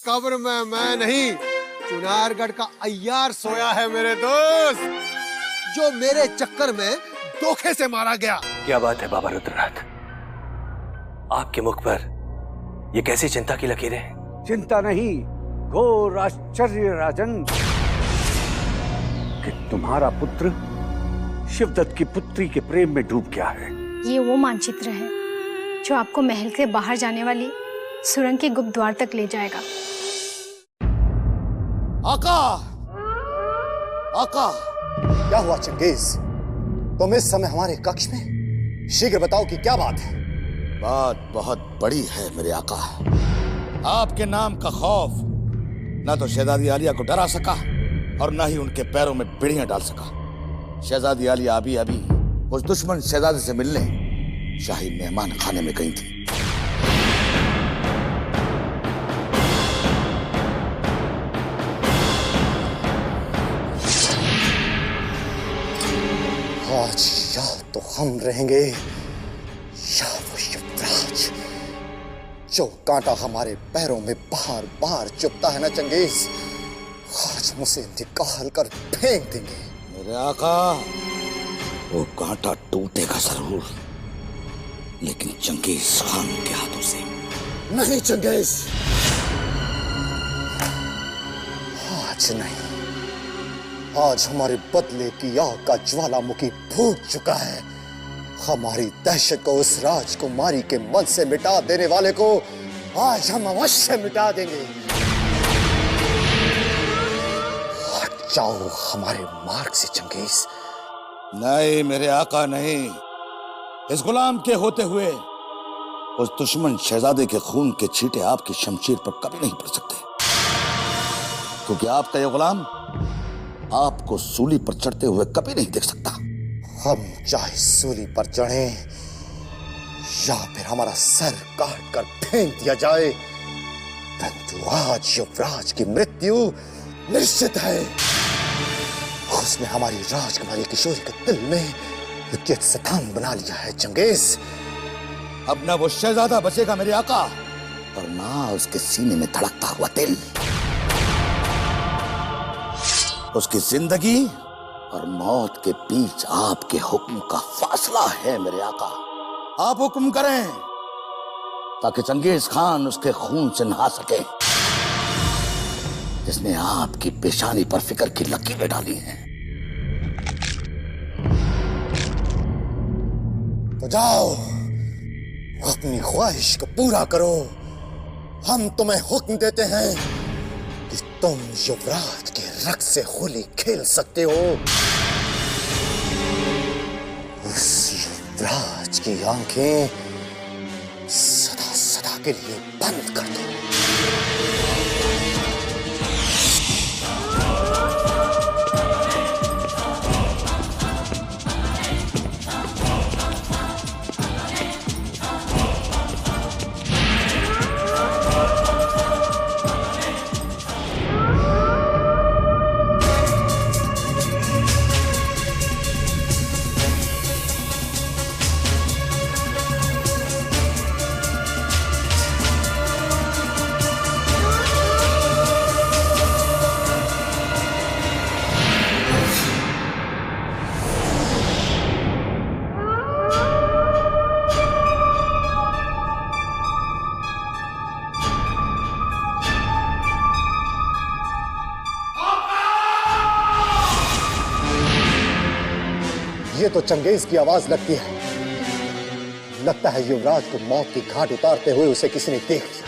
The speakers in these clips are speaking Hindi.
कब्र में मैं नहीं, चुनारगढ़ का अय्यार सोया है मेरे दोस्त, जो मेरे चक्कर में धोखे से मारा गया। क्या बात है बाबा रुद्रनाथ, आपके मुख पर ये कैसी चिंता की लकीरें? चिंता नहीं, घोर आश्चर्य राजन, कि तुम्हारा पुत्र शिवदत्त की पुत्री के प्रेम में डूब गया है। ये वो मानचित्र है जो आपको महल से बाहर जाने वाली सुरंग के गुप्त द्वार तक ले जाएगा। आका, आका, क्या हुआ चंगेज? तुम इस समय हमारे कक्ष में? शीघ्र बताओ कि क्या बात है। बात बहुत बड़ी है मेरे आका। आपके नाम का खौफ ना तो शहजादी आलिया को डरा सका और ना ही उनके पैरों में बेड़ियां डाल सका। शहजादी आलिया अभी अभी उस दुश्मन शहजादे से मिलने शाही मेहमान खाने में गई थी। आज या तो हम रहेंगे या वो युवराज, जो कांटा हमारे पैरों में बार बार चुभता है ना चंगेज, आज हम उसे निकाल कर फेंक देंगे। मेरे आका, वो कांटा टूटेगा जरूर, लेकिन चंगेज खान के हाथों से नहीं। चंगेज, आज नहीं। आज हमारे बदले की आग का ज्वालामुखी फूट चुका है। हमारी दहशत को उस राजकुमारी के मन से मिटा देने वाले को आज हम अवश्य मिटा देंगे। हट जाओ हमारे मार्ग से चंगेज। नहीं मेरे आका, नहीं। इस गुलाम के होते हुए उस दुश्मन शहजादे के खून के छींटे आपकी शमशीर पर कभी नहीं पड़ सकते, क्योंकि आपका ये गुलाम आपको सूली पर चढ़ते हुए कभी नहीं देख सकता। हम चाहे सूली पर चढ़े या फिर हमारा सर काट कर फेंक दिया जाए, परंतु आज युवराज की मृत्यु निश्चित है। उसने हमारी राजकुमारी किशोरी के दिल में विद्युत स्थान बना लिया है चंगेज। अब ना वो शहजादा बचेगा मेरे आका, और ना उसके सीने में धड़कता हुआ दिल। उसकी जिंदगी और मौत के बीच आपके हुक्म का फासला है मेरे आका। आप हुक्म करें ताकि चंगेज खान उसके खून से नहा सके, जिसने आपकी पेशानी पर फिक्र की लकीरें डाली हैं। तो जाओ, अपनी ख्वाहिश को पूरा करो। हम तुम्हें हुक्म देते हैं कि तुम युवराज के रक्त से होली खेल सकते हो। उस युवराज की आंखें सदा सदा के लिए बंद कर दो। ये तो चंगेज की आवाज लगती है। लगता है युवराज को मौत की घाट उतारते हुए उसे किसी ने देख लिया।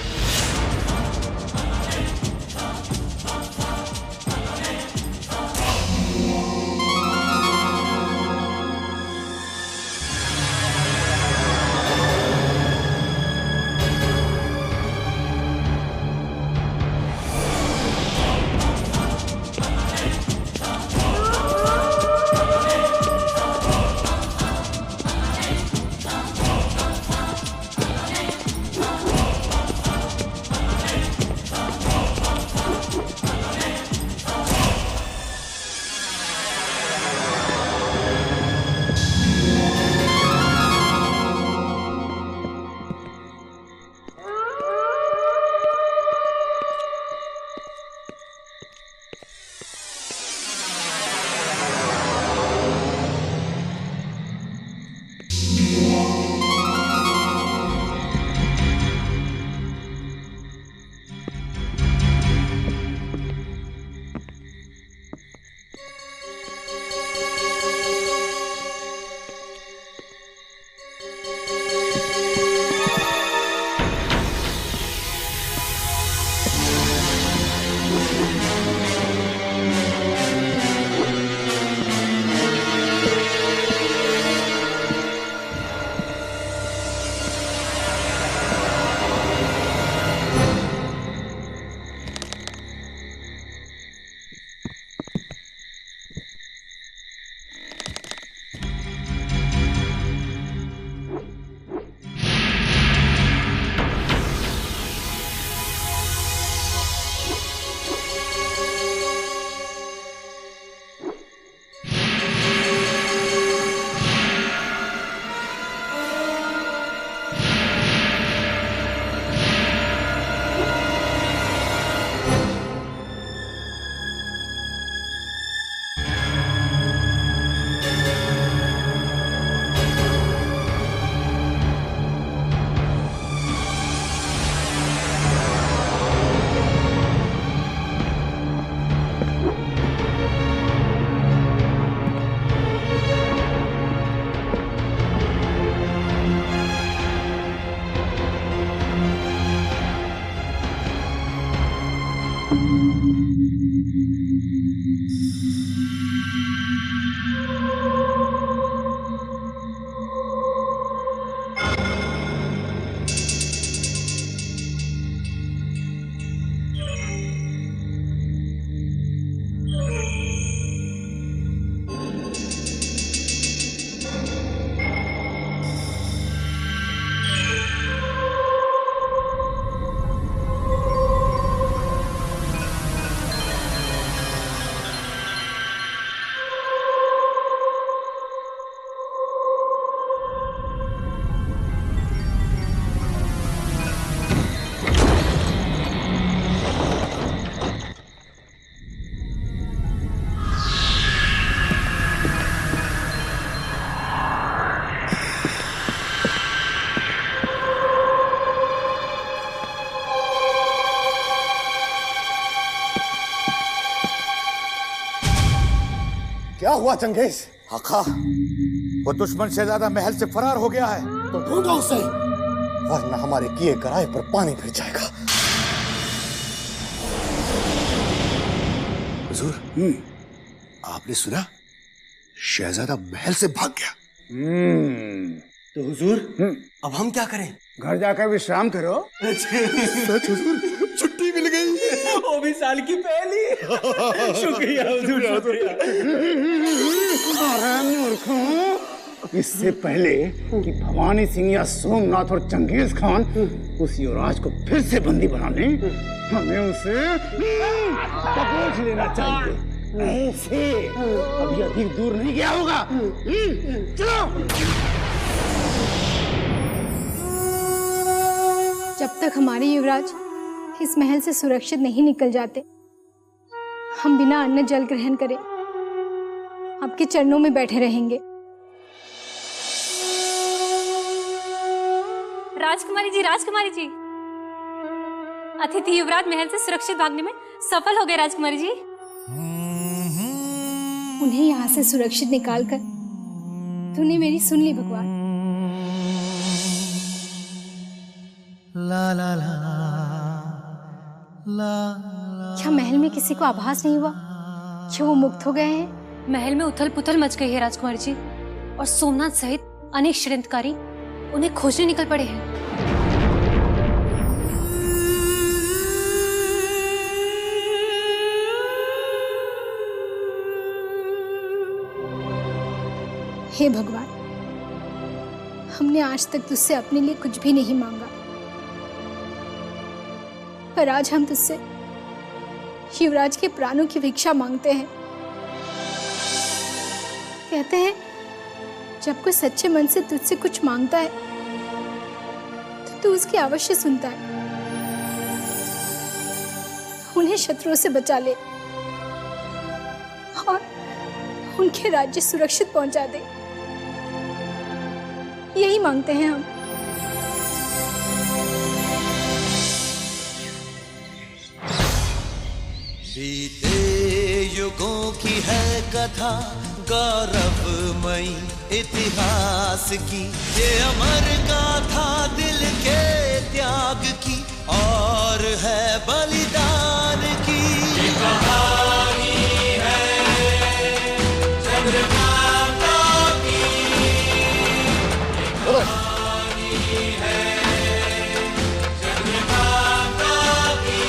हुआ चंगेज? आका, वो दुश्मन शहजादा महल से फरार हो गया है। तो ढूंढो उसे, वरना हमारे किए कराए पर पानी फिर जाएगा। हुजूर, आपने सुना? शहजादा महल से भाग गया। तो हुजूर, अब हम क्या करें? घर जाकर विश्राम करो। सच हुजूर, छुट्टी मिल गई। वो भी साल की पहली। शुक्रिया हुजूर, शुक्रिया। अरे मूर्खों, इससे पहले कि भवानी सिंह या सोमनाथ और चंगेज खान उस युवराज को फिर से बंदी बना लें, हमें उसे दबोच लेना चाहिए। ऐसे अभी अधिक दूर नहीं गया होगा। चलो। जब तक हमारे युवराज इस महल से सुरक्षित नहीं निकल जाते, हम बिना अन्न जल ग्रहण करे आपके चरणों में बैठे रहेंगे। राजकुमारी जी, राजकुमारी जी, अतिथि युवराज महल से सुरक्षित भागने में सफल हो गए। राजकुमारी जी, उन्हें यहाँ से सुरक्षित निकालकर तूने मेरी सुन ली भगवान। ला ला ला ला। क्या महल में किसी को आभास नहीं हुआ कि वो मुक्त हो गए हैं? महल में उथल पुथल मच गई है राजकुमारी जी, और सोमनाथ सहित अनेक षड्यंत्रकारी उन्हें खोजने निकल पड़े हैं। हे भगवान, हमने आज तक तुझसे अपने लिए कुछ भी नहीं मांगा, पर आज हम तुझसे युवराज के प्राणों की भिक्षा मांगते हैं। कहते हैं जब कोई सच्चे मन से तुझसे कुछ मांगता है तो तू उसकी अवश्य सुनता है। उन्हें शत्रुओं से बचा ले और उनके राज्य सुरक्षित पहुंचा दे, यही मांगते हैं हम। बीते युगों की है कथा, गौरवमयी इतिहास की, ये अमर गाथा दिल के त्याग की और है बलिदान की। ये कहानी है चंद्रकांता की, कहानी है चंद्रकांता की।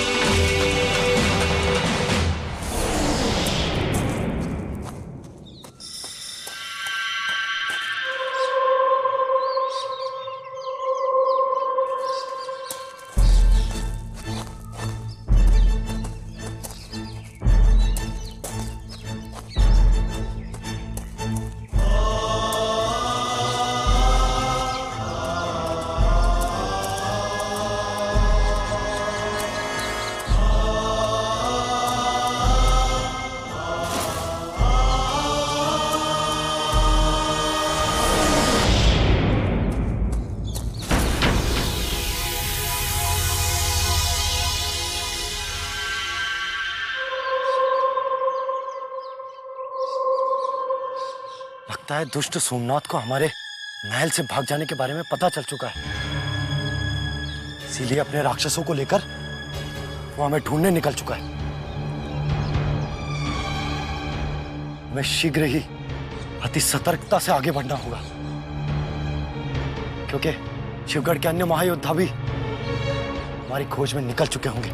लगता है दुष्ट सोमनाथ को हमारे महल से भाग जाने के बारे में पता चल चुका है, इसीलिए अपने राक्षसों को लेकर वो हमें ढूंढने निकल चुका है। हमें शीघ्र ही अति सतर्कता से आगे बढ़ना होगा, क्योंकि शिवगढ़ के अन्य महायोद्धा भी हमारी खोज में निकल चुके होंगे।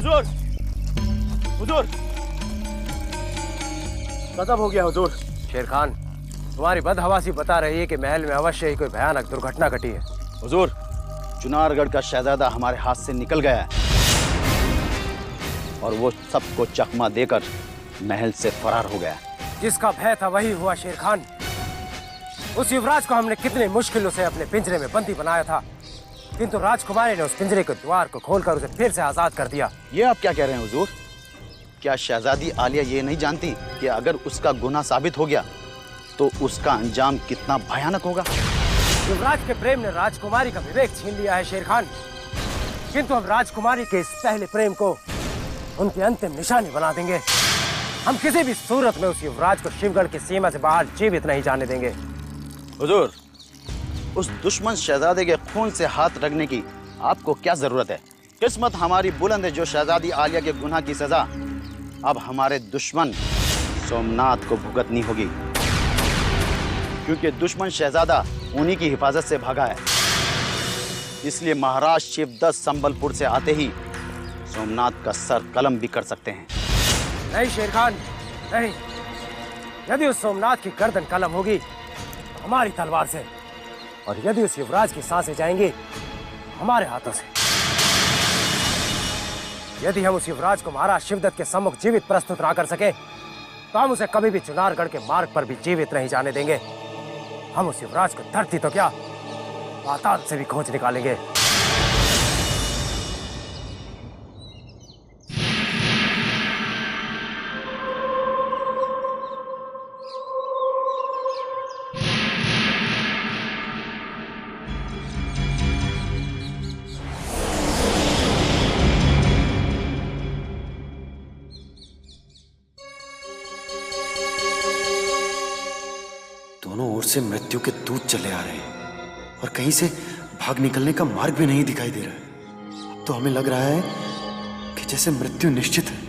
हुजूर, हुजूर, गजब हो गया हुजूर। शेर खान, तुम्हारी बदहवासी बता रही है कि महल में अवश्य ही कोई भयानक दुर्घटना घटी है। हुजूर, चुनारगढ़ का शहजादा हमारे हाथ से निकल गया है और वो सबको चकमा देकर महल से फरार हो गया। जिसका भय था वही हुआ शेर खान। उस युवराज को हमने कितनी मुश्किलों से अपने पिंजरे में बंदी बनाया था, किंतु राजकुमारी ने उस पिंजरे के द्वार को खोलकर उसे फिर से आजाद कर दिया। ये आप क्या कह रहे हैं हुजूर? क्या शहजादी आलिया ये नहीं जानती कि अगर उसका गुनाह साबित हो गया तो उसका अंजाम कितना भयानक होगा? युवराज के प्रेम ने राजकुमारी का विवेक छीन लिया है शेर खान, किंतु हम राजकुमारी के इस पहले प्रेम को उनकी अंतिम निशानी बना देंगे। हम किसी भी सूरत में उस युवराज को शिवगढ़ की सीमा से बाहर जीवित नहीं जाने देंगे। हुजूर, उस दुश्मन शहजादे के खून से हाथ रखने की आपको क्या जरूरत है? किस्मत हमारी बुलंद है जो शहजादी आलिया के गुनाह की सजा अब हमारे दुश्मन सोमनाथ को भुगतनी होगी, क्योंकि दुश्मन शहजादा उन्हीं की हिफाजत से भागा है। इसलिए महाराज शिवदत्त संबलपुर से आते ही सोमनाथ का सर कलम भी कर सकते हैं। नहीं शेर खान, नहीं। यदि उस सोमनाथ की गर्दन कलम होगी तो हमारी तलवार से, और यदि उस युवराज की सांसें जाएंगी हमारे हाथों से। यदि हम उस युवराज को महाराज शिवदत्त के सम्मुख जीवित प्रस्तुत ना कर सके तो हम उसे कभी भी चुनारगढ़ के मार्ग पर भी जीवित नहीं जाने देंगे। हम उस युवराज को धरती तो क्या, पाताल से भी खोज निकालेंगे। दोनों ओर से मृत्यु के दूत चले आ रहे हैं और कहीं से भाग निकलने का मार्ग भी नहीं दिखाई दे रहा है। अब तो हमें लग रहा है कि जैसे मृत्यु निश्चित है।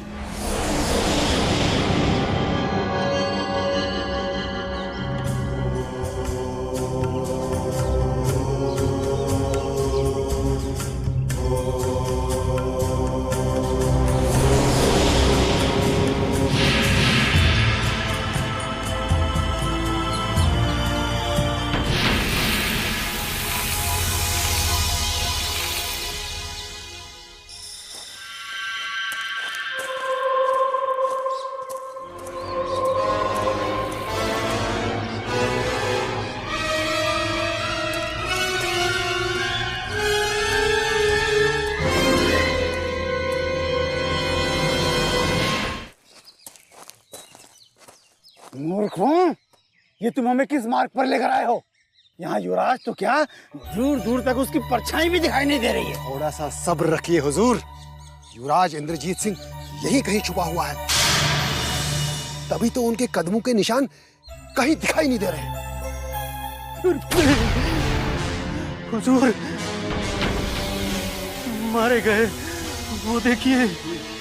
मूर्खों, ये तुम हमें किस मार्ग पर लेकर आए हो? यहाँ युवराज तो क्या, दूर दूर तक उसकी परछाई भी दिखाई नहीं दे रही है। थोड़ा सा सब्र रखिए हुजूर, युवराज इंद्रजीत सिंह यही कहीं छुपा हुआ है, तभी तो उनके कदमों के निशान कहीं दिखाई नहीं दे रहे। हुजूर, मारे गए। वो देखिए,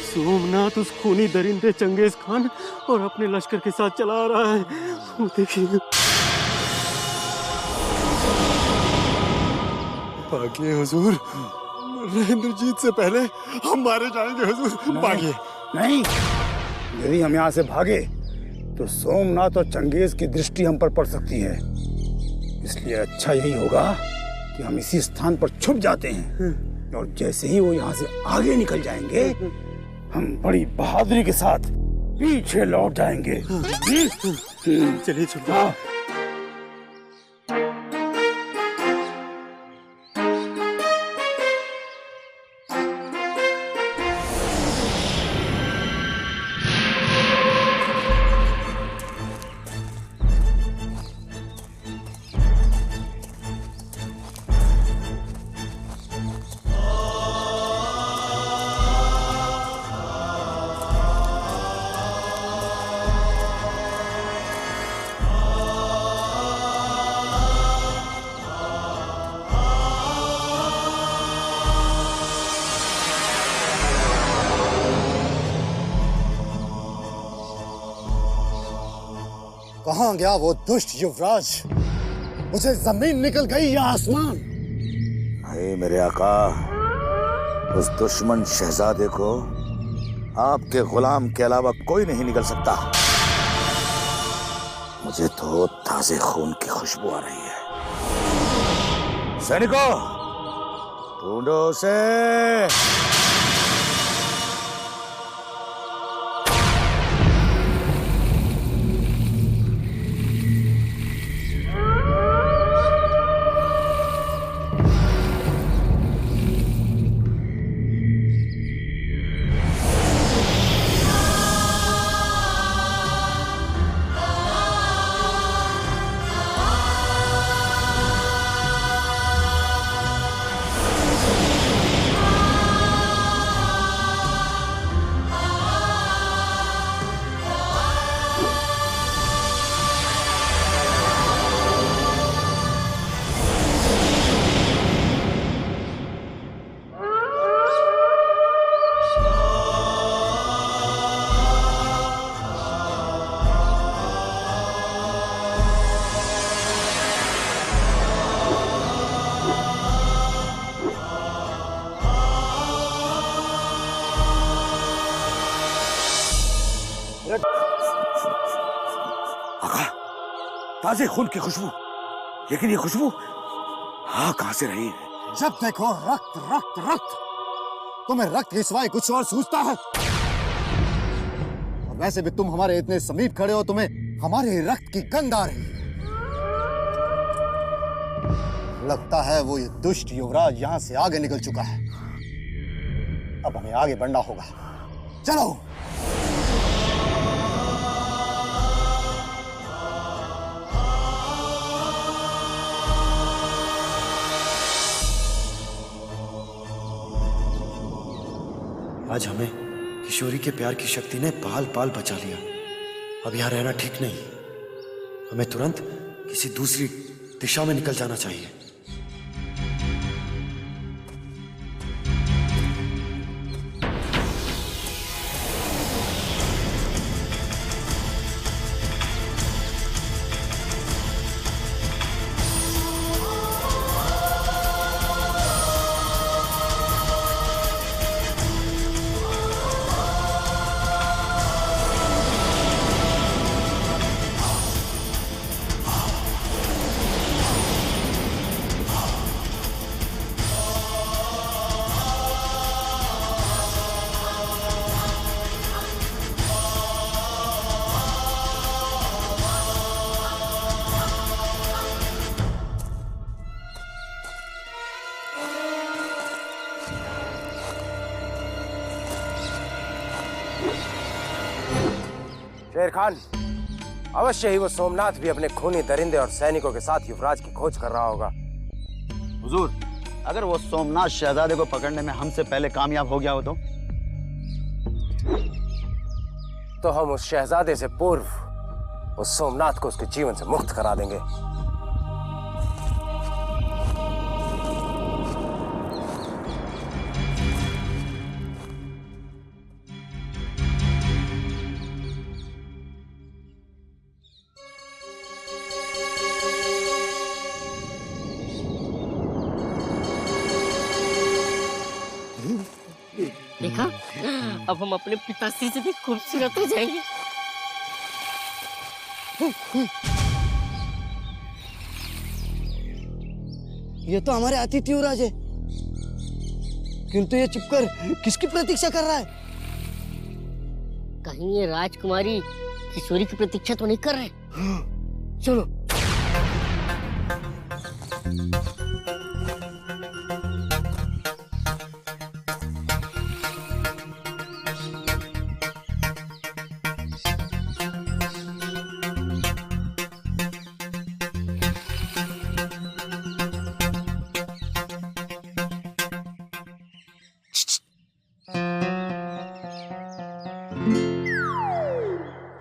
सोमनाथ उस खूनी दरिंदे चंगेज खान और अपने लश्कर के साथ चला आ रहा है। वो देखिए। भागिए हुजूर, इंद्रजीत से पहले हम मारे जाएंगे हुजूर, भागिए। नहीं, यदि हम यहाँ से भागे तो सोमनाथ और चंगेज की दृष्टि हम पर पड़ सकती है। इसलिए अच्छा यही होगा कि हम इसी स्थान पर छुप जाते हैं, और जैसे ही वो यहाँ से आगे निकल जाएंगे हम बड़ी बहादुरी के साथ पीछे लौट जाएंगे। चलिए छुप जाओ। कहाँ गया वो दुष्ट युवराज? उसे जमीन निकल गई या आसमान? नहीं मेरे आका, उस दुश्मन शहजादे को आपके गुलाम के अलावा कोई नहीं निकल सकता। मुझे तो ताजे खून की खुशबू आ रही है। सैनिकों, ढूंढो उसे। ताजे खून की खुशबू, लेकिन ये खुशबू हाँ कहां से रही है? जब देखो रक्त रक्त रक्त, तुम्हें रक्त के सिवाय कुछ और सूझता है? और वैसे भी तुम हमारे इतने समीप खड़े हो, तुम्हें हमारे रक्त की गंध आ रही है। लगता है वो ये दुष्ट युवराज यहां से आगे निकल चुका है। अब हमें आगे बढ़ना होगा। चलो। आज हमें किशोरी के प्यार की शक्ति ने पाल पाल बचा लिया। अब यहाँ रहना ठीक नहीं। हमें तुरंत किसी दूसरी दिशा में निकल जाना चाहिए। शेर खान, अवश्य ही वो सोमनाथ भी अपने खूनी दरिंदे और सैनिकों के साथ युवराज की खोज कर रहा होगा। हुजूर, अगर वो सोमनाथ शहजादे को पकड़ने में हमसे पहले कामयाब हो गया हो तो हम उस शहजादे से पूर्व उस सोमनाथ को उसके जीवन से मुक्त करा देंगे। देखा, अब हम अपने पिताश्री से भी खूबसूरत हो जाएंगे। ये तो हमारे अतिथि युवराज है, किंतु ये चुपकर किसकी प्रतीक्षा कर रहा है? कहीं ये राजकुमारी किशोरी की प्रतीक्षा तो नहीं कर रहे? चलो।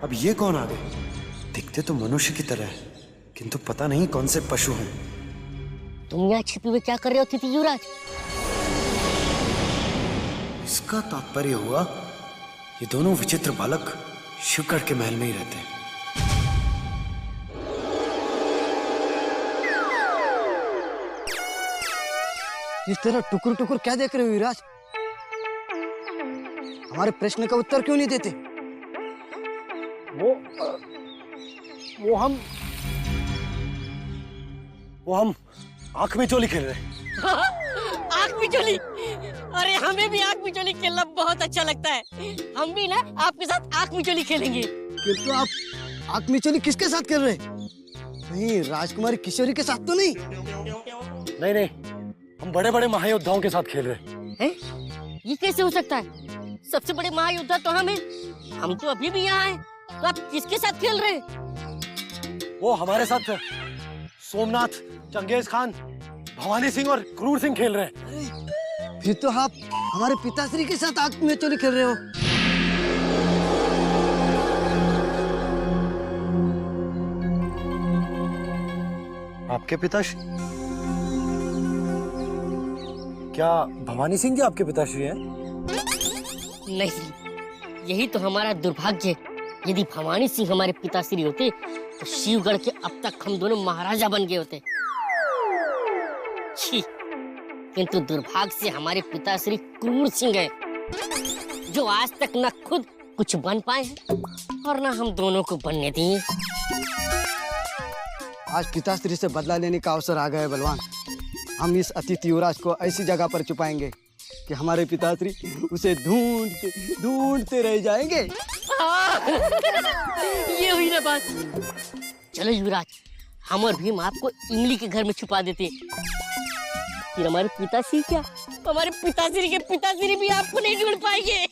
अब ये कौन आ गए? दिखते तो मनुष्य की तरह है, किंतु पता नहीं कौन से पशु हैं। तुम यहाँ छिपे हुए क्या कर रहे हो अतिथि युवराज? इसका तात्पर्य हुआ ये दोनों विचित्र बालक शिवगढ़ के महल में ही रहते हैं। इस तरह टुकुर टुकुर क्या देख रहे हो युवराज? हमारे प्रश्न का उत्तर क्यों नहीं देते? वो हम आंख में चोली खेल रहे हैं। आंख मिचोली? अरे हमें भी आंख मिचोली खेलना बहुत अच्छा लगता है। हम भी ना आपके साथ आंख मिचोली खेलेंगे। किंतु आप आंख मिचोली किसके साथ खेल रहे हैं? नहीं, राजकुमारी किशोरी के साथ तो नहीं? नहीं, हम बड़े बड़े महायोद्धाओं के साथ खेल रहे हैं। ये कैसे हो सकता है? सबसे बड़े महायोद्धा तो हम तो अभी भी यहाँ हैं। तो आप किसके साथ खेल रहे हैं? वो हमारे साथ सोमनाथ, चंगेज खान, भवानी सिंह और क्रूर सिंह खेल रहे हैं। फिर तो आप हमारे पिताश्री के साथ आंख मिचोली खेल रहे हो। आपके पिताश्री? क्या भवानी सिंह जी आपके पिताश्री हैं? नहीं, यही तो हमारा दुर्भाग्य है। यदि भवानी सिंह हमारे पिताश्री होते तो शिवगढ़ के अब तक हम दोनों महाराजा बन गए होते। छी, किंतु दुर्भाग्य से हमारे पिताश्री क्रूर सिंह हैं, जो आज तक न खुद कुछ बन पाए हैं और न हम दोनों को बनने दिए। आज पिताश्री से बदला लेने का अवसर आ गया है बलवान। हम इस अतिथि युवराज को ऐसी जगह पर छुपाएंगे कि हमारे पिताश्री उसे ढूंढते रह जाएंगे। ये हुई ना बात। चलो युवराज, हम और भीम आपको इमली के घर में छुपा देते हैं। फिर हमारे पिताश्री क्या, हमारे पिताश्री के पिताश्री भी आपको नहीं ढूंढ पाएंगे।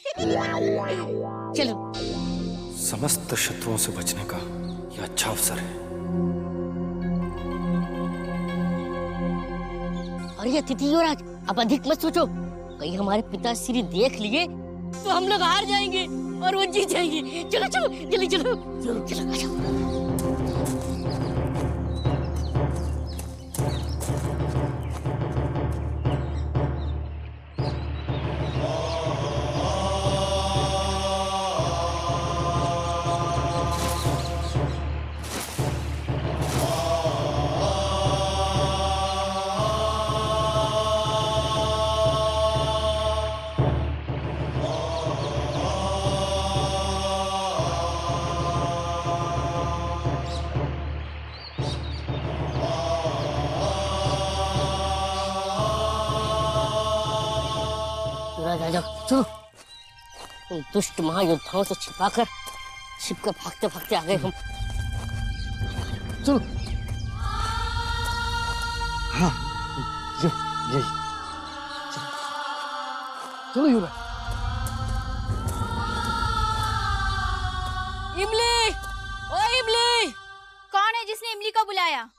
चलो। समस्त शत्रुओं से बचने का यह अच्छा अवसर है। अरे अतिथि युवराज, अब अधिक मत सोचो। कहीं हमारे पिताश्री देख लिए तो हम लोग हार जाएंगे और वो जीत जाएंगे। चलो चलो जल्दी चलो, चलो चलो आ जाओ। चलो, उन दुष्ट महायोद्धाओं से छिपाकर भागते भागते आ गए हम। चलो। हाँ, यही। चलो युवराज। इमली, ओ इमली। कौन है जिसने इमली को बुलाया?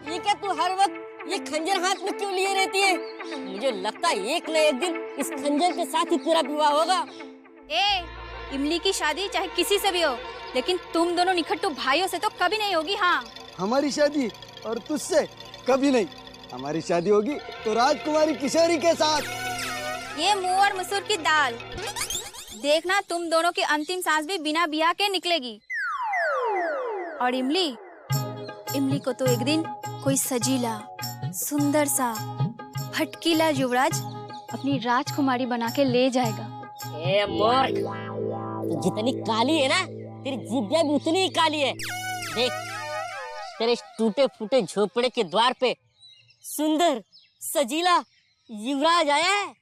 ये क्या तू हर वक्त ये खंजर हाथ में क्यों लिए रहती है? मुझे लगता है एक न एक दिन इस खंजर के साथ ही तेरा विवाह होगा। इमली की शादी चाहे किसी से भी हो, लेकिन तुम दोनों निखट्टू भाइयों से तो कभी नहीं होगी। हाँ, हमारी शादी और तुझसे कभी नहीं। हमारी शादी होगी तो राजकुमारी किशोरी के साथ। ये मुंह और मसूर की दाल। देखना तुम दोनों की अंतिम सांस भी बिना बियाह के निकलेगी। और इमली को तो एक दिन कोई सजीला, सुंदर सा, भटकीला युवराज अपनी राजकुमारी बना के ले जाएगा। मूर्ख, तो जितनी काली है ना, तेरी जिद्दियां भी उतनी ही काली है। देख, तेरे टूटे फूटे झोपड़े के द्वार पे सुंदर सजीला युवराज आया है।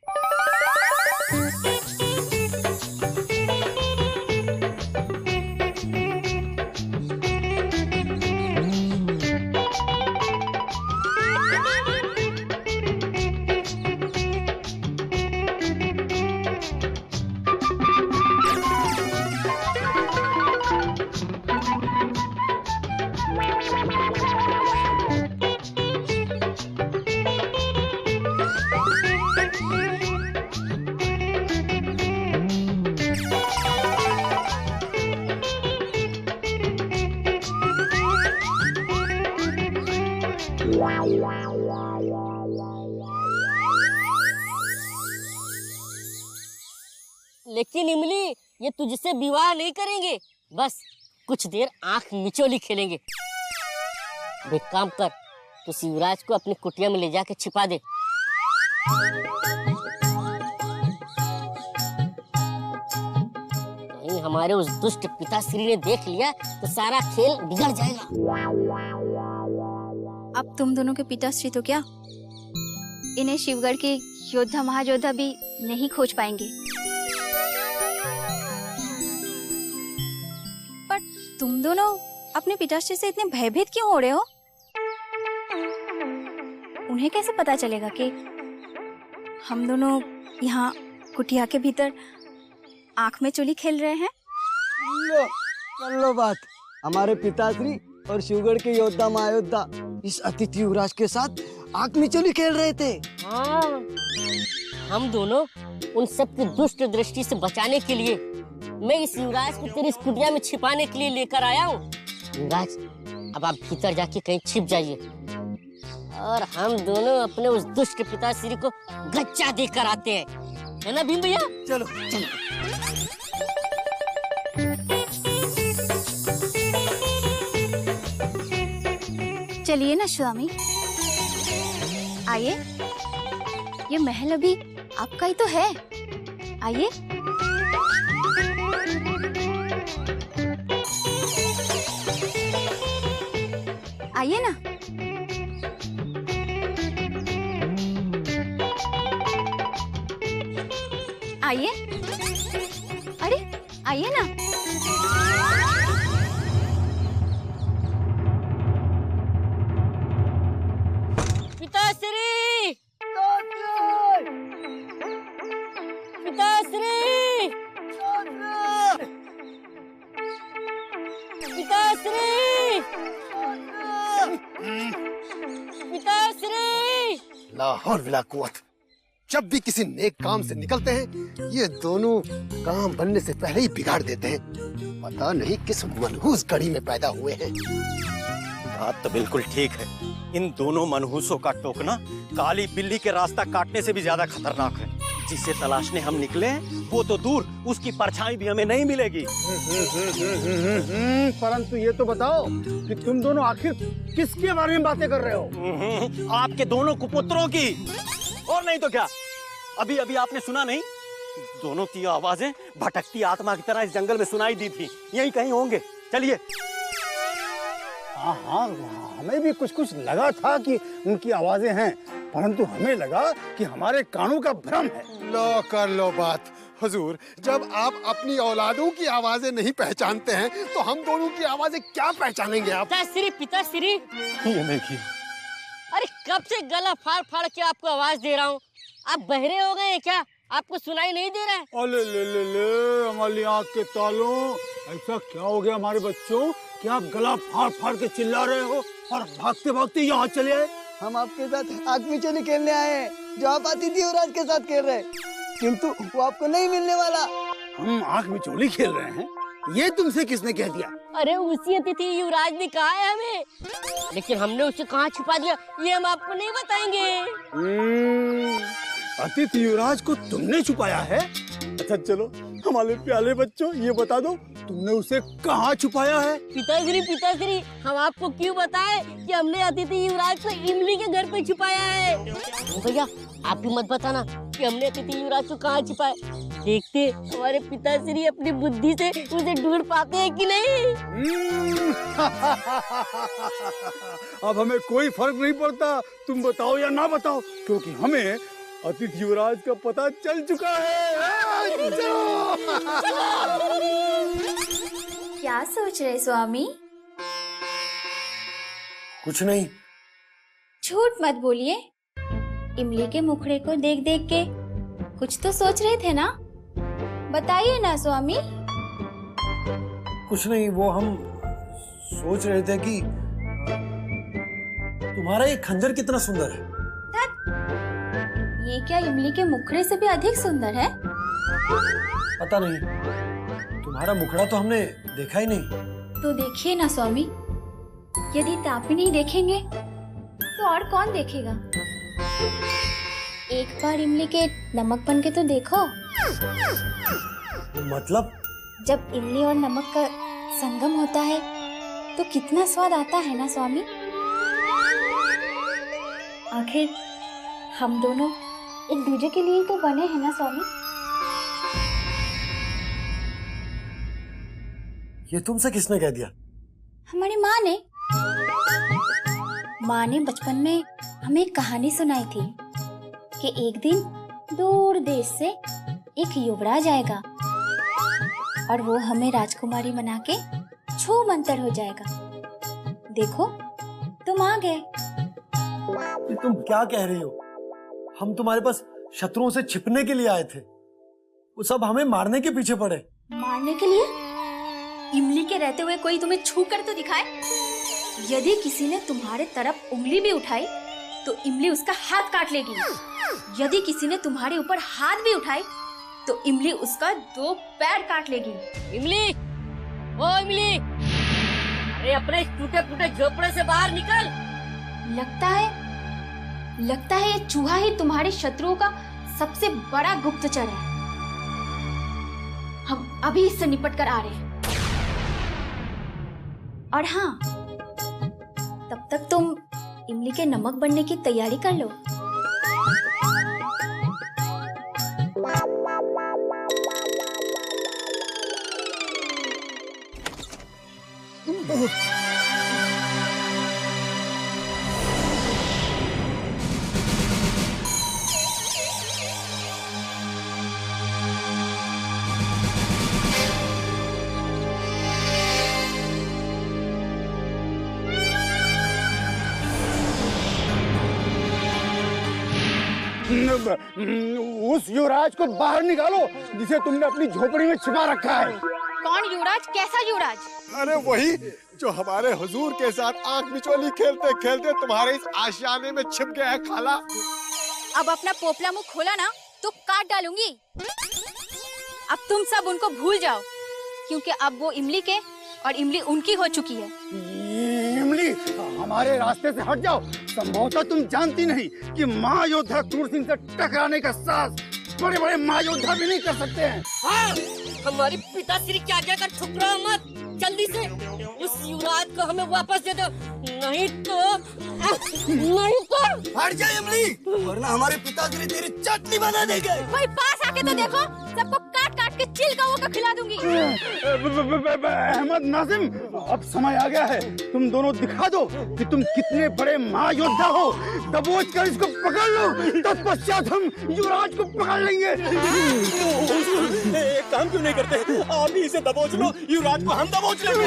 लेकिन इमली, ये तुझसे विवाह नहीं करेंगे, बस कुछ देर आंख मिचोली खेलेंगे। अब एक काम कर, तो शिवराज को अपनी कुटिया में ले जाके छिपा दे। कहीं हमारे उस दुष्ट पिताश्री ने देख लिया तो सारा खेल बिगड़ जाएगा। अब तुम दोनों के पिताश्री तो क्या, इन्हें शिवगढ़ के योद्धा महायोद्धा भी नहीं खोज पाएंगे। पर तुम दोनों अपने पिताश्री से इतने भयभीत क्यों हो रहे हो? उन्हें कैसे पता चलेगा कि हम दोनों यहाँ कुटिया के भीतर आंख में चुली खेल रहे हैं? लो कर लो बात। हमारे पिताश्री और शिवगढ़ के योद्धा महायोद्धा इस अतिथि युवराज के साथ आंख में चुली खेल रहे थे। हाँ, हम दोनों उन सब की दुष्ट दृष्टि से बचाने के लिए मैं इस युवराज को तेरी इस कुटिया में छिपाने के लिए लेकर आया हूँ। युवराज, अब आप भीतर जाके कहीं छिप जाइए और हम दोनों अपने उस दुष्ट पिताश्री को गच्चा देकर आते हैं, है ना भीम भैया? चलो चलो। चलिए ना स्वामी, आइए। ये महल अभी आपका ही तो है, आइए। आइए ना। आइए, अरे आइए ना। पिताश्री, पिताश्री, पिताश्री, पिताश्री। लाहौर विला कुव्वत। जब भी किसी नेक काम से निकलते हैं, ये दोनों काम बनने से पहले ही बिगाड़ देते हैं। पता नहीं किस मनहूस कड़ी में पैदा हुए हैं। बात तो बिल्कुल ठीक है। इन दोनों मनहूसों का टोकना काली बिल्ली के रास्ता काटने से भी ज्यादा खतरनाक है। जिसे तलाशने हम निकले वो तो दूर, उसकी परछाई भी हमें नहीं मिलेगी। परंतु ये तो बताओ कि तुम दोनों आखिर किसके बारे में बातें कर रहे हो? आपके दोनों कुपुत्रों की, और नहीं तो क्या। अभी अभी आपने सुना नहीं, दोनों की आवाजें भटकती आत्मा की तरह इस जंगल में सुनाई दी थी। यहीं कहीं होंगे, चलिए। हाँ हाँ, हमें भी कुछ कुछ लगा था कि उनकी आवाजें हैं, परंतु हमें लगा कि हमारे कानों का भ्रम है। लो कर लो बात हुजूर। जब आप अपनी औलादों की आवाजें नहीं पहचानते हैं तो हम दोनों की आवाजें क्या पहचानेंगे आप? पिताश्री, पिताश्री, ये देखिए। अरे कब से गला फाड़ फाड़ के आपको आवाज दे रहा हूँ, आप बहरे हो गए हैं क्या? आपको सुनाई नहीं दे रहा है? अले ले ले ले, हमारी आँख के तालों, ऐसा क्या हो गया हमारे बच्चों कि आप गला फाड़ फाड़ के चिल्ला रहे हो और भागते भागते यहाँ चले आए? हम आपके साथ आंख में चुली खेलने आए हैं, जो आप अतिथि युवराज के साथ खेल रहे हैं, किंतु वो आपको नहीं मिलने वाला। हम आंख में चोली खेल रहे हैं, ये तुमसे किसने कह दिया? अरे उसी अतिथि युवराज ने कहा है हमें, लेकिन हमने उसे कहाँ छुपा दिया ये हम आपको नहीं बताएंगे। अतिथि युवराज को तुमने छुपाया है? अच्छा चलो, हमारे प्यारे बच्चों ये बता दो, तुमने उसे कहाँ छुपाया है? पिताश्री, पिताश्री, हम आपको क्यों बताएं कि हमने अतिथि युवराज को इमली के घर पे छुपाया है। भैया आप भी मत बताना कि हमने अतिथि युवराज को कहाँ छुपाया। देखते हमारे पिताश्री अपनी बुद्धि से उसे ढूंढ पाते हैं कि नहीं। अब हमें कोई फर्क नहीं पड़ता तुम बताओ या ना बताओ, क्योंकि हमें अतिथि युवराज का पता चल चुका है। क्या सोच रहे स्वामी? कुछ नहीं। झूठ मत बोलिए। इमली के मुखड़े को देख देख के कुछ तो सोच रहे थे ना? बताइए ना स्वामी। कुछ नहीं, वो हम सोच रहे थे कि तुम्हारा ये खंजर कितना सुंदर है। ये क्या इमली के मुखड़े से भी अधिक सुंदर है? पता नहीं, तुम्हारा मुखड़ा तो हमने देखा ही नहीं। तो देखिए ना स्वामी, यदि ताप ही नहीं देखेंगे तो और कौन देखेगा? एक बार इमली के नमक बन के तो देखो। मतलब? जब इमली और नमक का संगम होता है तो कितना स्वाद आता है ना स्वामी। आखिर हम दोनों एक दूसरे के लिए तो बने हैं ना स्वामी। ये तुमसे किसने कह दिया? हमारी माँ ने। माँ ने बचपन में हमें एक कहानी सुनाई थी कि एक दिन दूर देश से एक युवराज आएगा और वो हमें राजकुमारी बना के छू मंतर हो जाएगा। देखो तुम आ गए। तुम क्या कह रही हो? हम तुम्हारे पास शत्रुओं से छिपने के लिए आए थे, वो सब हमें मारने के पीछे पड़े। मारने के लिए? इमली के रहते हुए कोई तुम्हें छू कर तो दिखाए। यदि किसी ने तुम्हारे तरफ उंगली भी उठाई तो इमली उसका हाथ काट लेगी। यदि किसी ने तुम्हारे ऊपर हाथ भी उठाई तो इमली उसका 2 पैर काट लेगी। इमली, ओ इमली, अरे अपने टूटे फूटे झोपड़े से बाहर निकल। लगता है ये चूहा ही तुम्हारे शत्रुओं का सबसे बड़ा गुप्तचर है। हम अभी इससे निपट कर आ रहे हैं। और हाँ, तब तक तुम इमली के नमक बनने की तैयारी कर लो। उस युवराज को बाहर निकालो जिसे तुमने अपनी झोपड़ी में छिपा रखा है। कौन युवराज? कैसा युवराज? अरे वही जो हमारे हुजूर के साथ आंख मिचोली खेलते खेलते तुम्हारे इस आशियाने में छिप गया है खाला। अब अपना पोपला मुंह खोला ना तो काट डालूंगी। अब तुम सब उनको भूल जाओ क्योंकि अब वो इमली के और इमली उनकी हो चुकी है। इमली, हमारे रास्ते से हट जाओ। संभवतः तुम जानती नहीं कि महायोद्धा क्रूर सिंह से टकराने का साहस बड़े बड़े महायोद्धा भी नहीं कर सकते हैं। हाँ, हमारी पिताश्री की आज्ञा का ठुकराओ मत। जल्दी से उस युवराज को हमें वापस दे दो, नहीं तो हट जा इमली, वरना हमारे पिताश्री तेरी चटनी बना देंगे। कोई पास आके तो देखो, सबको काट काट के चिल कौओं का खिला दूंगी। अहमद नाजिम, अब समय आ गया है। तुम दोनों दिखा दो कि तुम कितने बड़े महायोद्धा हो। दबोच कर इसको पकड़ लो, तत्पश्चात हम युवराज को पकड़ लेंगे। एक काम क्यों नहीं करते? आप ही इसे दबोच लो, युवराज को हम दबोच लेंगे।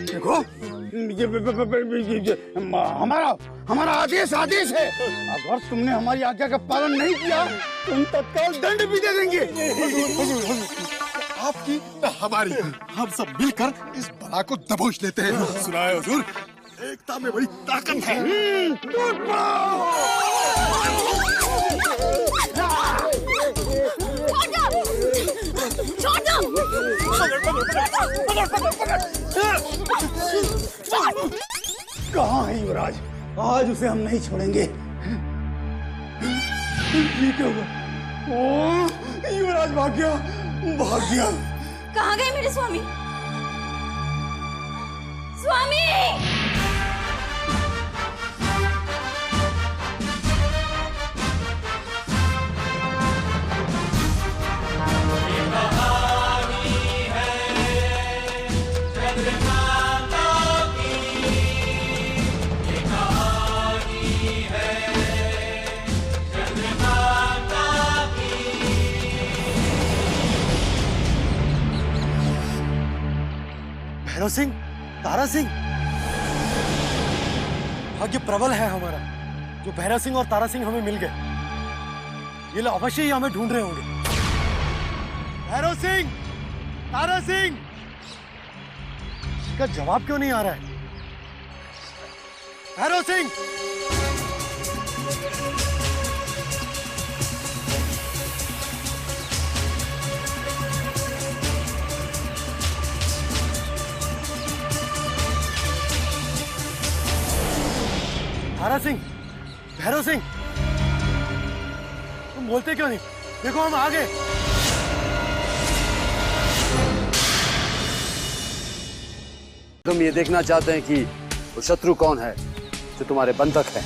देखो, ये हमारा आदेश है। अगर तुमने हमारी आज्ञा का पालन नहीं किया तो हम तत्काल दंड भी दे देंगे। आपकी न हमारी, हम सब मिलकर इस बला को दबोच लेते हैं। सुनाए हुजूर, एकता में बड़ी ताकत है। कहाँ है युवराज? आज उसे हम नहीं छोड़ेंगे। ये क्या हुआ? ओ, युवराज भाग गया। कहाँ गए मेरे स्वामी? स्वामी! भैरव सिंह, तारा सिंह, भाग्य प्रबल है हमारा जो भैरव सिंह और तारा सिंह हमें मिल गए। ये लोग अवश्य ही हमें ढूंढ रहे होंगे। भैरव सिंह, तारा सिंह, इसका जवाब क्यों नहीं आ रहा है? भैरव सिंह! तारा सिंह, भैरव सिंह, तुम बोलते क्यों नहीं? देखो हम आ गए। तुम ये देखना चाहते हैं कि वो शत्रु कौन है जो तुम्हारे बंधक है।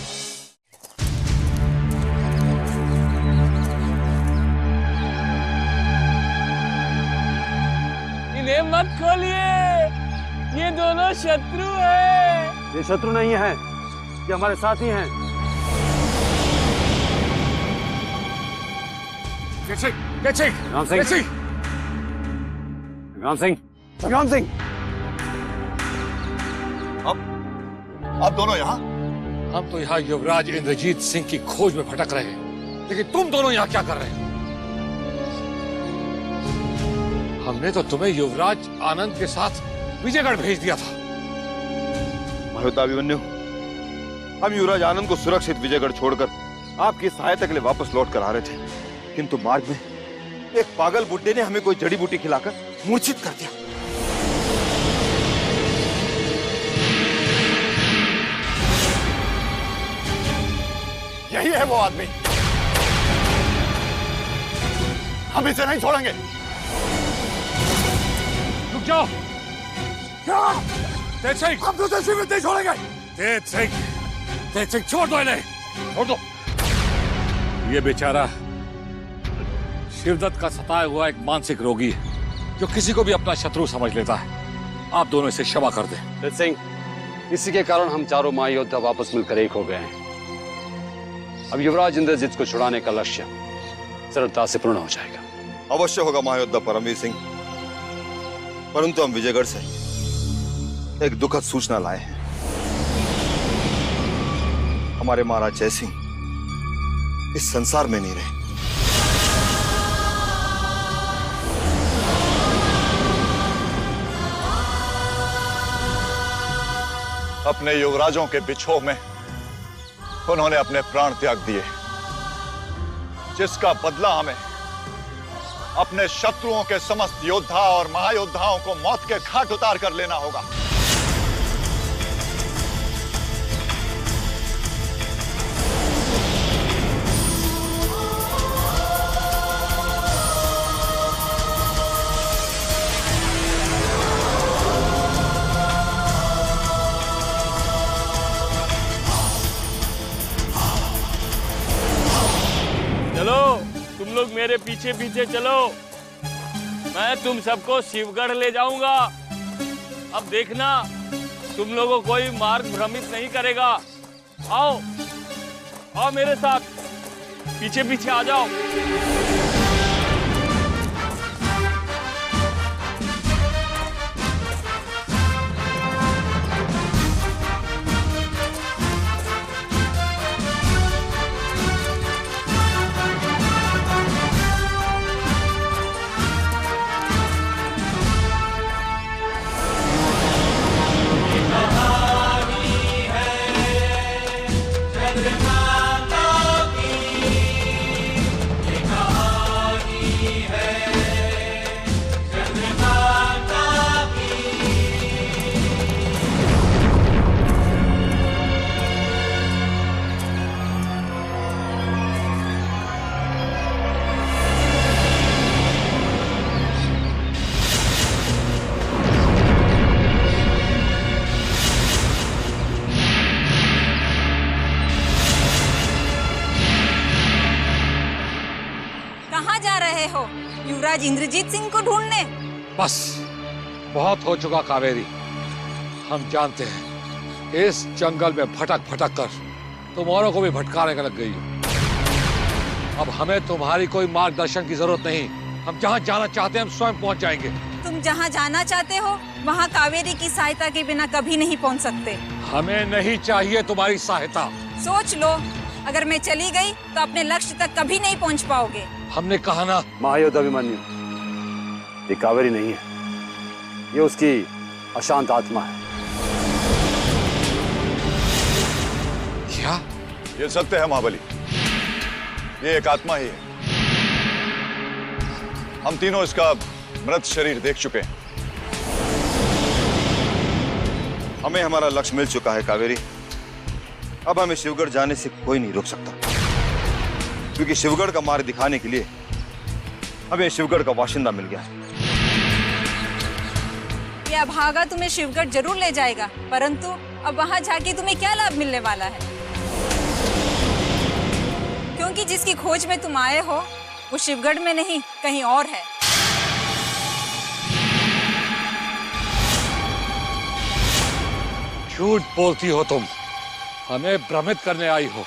इन्हें मत खोलिए, ये दोनों शत्रु हैं। ये शत्रु नहीं है, ये हमारे साथी हैं। संग्राम सिंह, संग्राम सिंह, संग्राम सिंह, आप दोनों यहाँ? हम तो यहाँ युवराज इंद्रजीत सिंह की खोज में भटक रहे हैं, लेकिन तुम दोनों यहाँ क्या कर रहे हो? हमने तो तुम्हें युवराज आनंद के साथ विजयगढ़ भेज दिया था। महायोद्धा अभिमन्यु, हम युवराज आनंद को सुरक्षित विजयगढ़ छोड़कर आपकी सहायता के लिए वापस लौट कर आ रहे थे, किंतु मार्ग में एक पागल बुड्ढे ने हमें कोई जड़ी बूटी खिलाकर मूर्छित कर दिया। यही है वो आदमी, हम इसे नहीं छोड़ेंगे। रुक जाओ। क्या? तेज सिंह, हम तो जीवित नहीं छोड़ेंगे। तेज सिंह छोड़ दो इन्हें, छोड़ दो। ये बेचारा शिवदत्त का सताया हुआ एक मानसिक रोगी है जो किसी को भी अपना शत्रु समझ लेता है। आप दोनों इसे क्षमा कर दें। तेज सिंह, इसी के कारण हम चारों महायोद्धा वापस मिलकर एक हो गए हैं। अब युवराज इंद्रजीत को छुड़ाने का लक्ष्य सरलता से पूर्ण हो जाएगा। अवश्य होगा महायोद्धा परमवीर सिंह, परंतु हम विजयगढ़ से एक दुखद सूचना लाए हैं। हमारे महाराज जय सिंह इस संसार में नहीं रहे। अपने युवराजों के बिछोह में उन्होंने अपने प्राण त्याग दिए, जिसका बदला हमें अपने शत्रुओं के समस्त योद्धा और महायोद्धाओं को मौत के घाट उतार कर लेना होगा। तुम लोग मेरे पीछे पीछे चलो, मैं तुम सबको शिवगढ़ ले जाऊंगा। अब देखना, तुम लोगों को कोई मार्ग भ्रमित नहीं करेगा। आओ आओ मेरे साथ, पीछे पीछे आ जाओ। युवराज इंद्रजीत सिंह को ढूंढने? बस बहुत हो चुका कावेरी, हम जानते हैं इस जंगल में भटक भटक कर तुम औरों को भी भटकाने का लग गई हो। अब हमें तुम्हारी कोई मार्गदर्शन की जरूरत नहीं, हम जहाँ जाना चाहते हैं हम स्वयं पहुँच जाएंगे। तुम जहाँ जाना चाहते हो वहाँ कावेरी की सहायता के बिना कभी नहीं पहुँच सकते। हमें नहीं चाहिए तुम्हारी सहायता। सोच लो, अगर मैं चली गई तो अपने लक्ष्य तक कभी नहीं पहुँच पाओगे। हमने कहा ना। महायोद्धा अभिमन्यु, ये कावेरी नहीं है, ये उसकी अशांत आत्मा है। क्या? ये सत्य है महाबली, ये एक आत्मा ही है। हम तीनों इसका मृत शरीर देख चुके हैं। हमें हमारा लक्ष्य मिल चुका है कावेरी, अब हमें शिवगढ़ जाने से कोई नहीं रोक सकता, क्योंकि शिवगढ़ का मार्ग दिखाने के लिए हमें शिवगढ़ का बाशिंदा मिल गया। ये अभागा तुम्हें शिवगढ़ जरूर ले जाएगा, परंतु अब वहां जाके तुम्हें क्या लाभ मिलने वाला है? क्योंकि जिसकी खोज में तुम आए हो वो शिवगढ़ में नहीं, कहीं और है। झूठ बोलती हो तुम, हमें भ्रमित करने आई हो,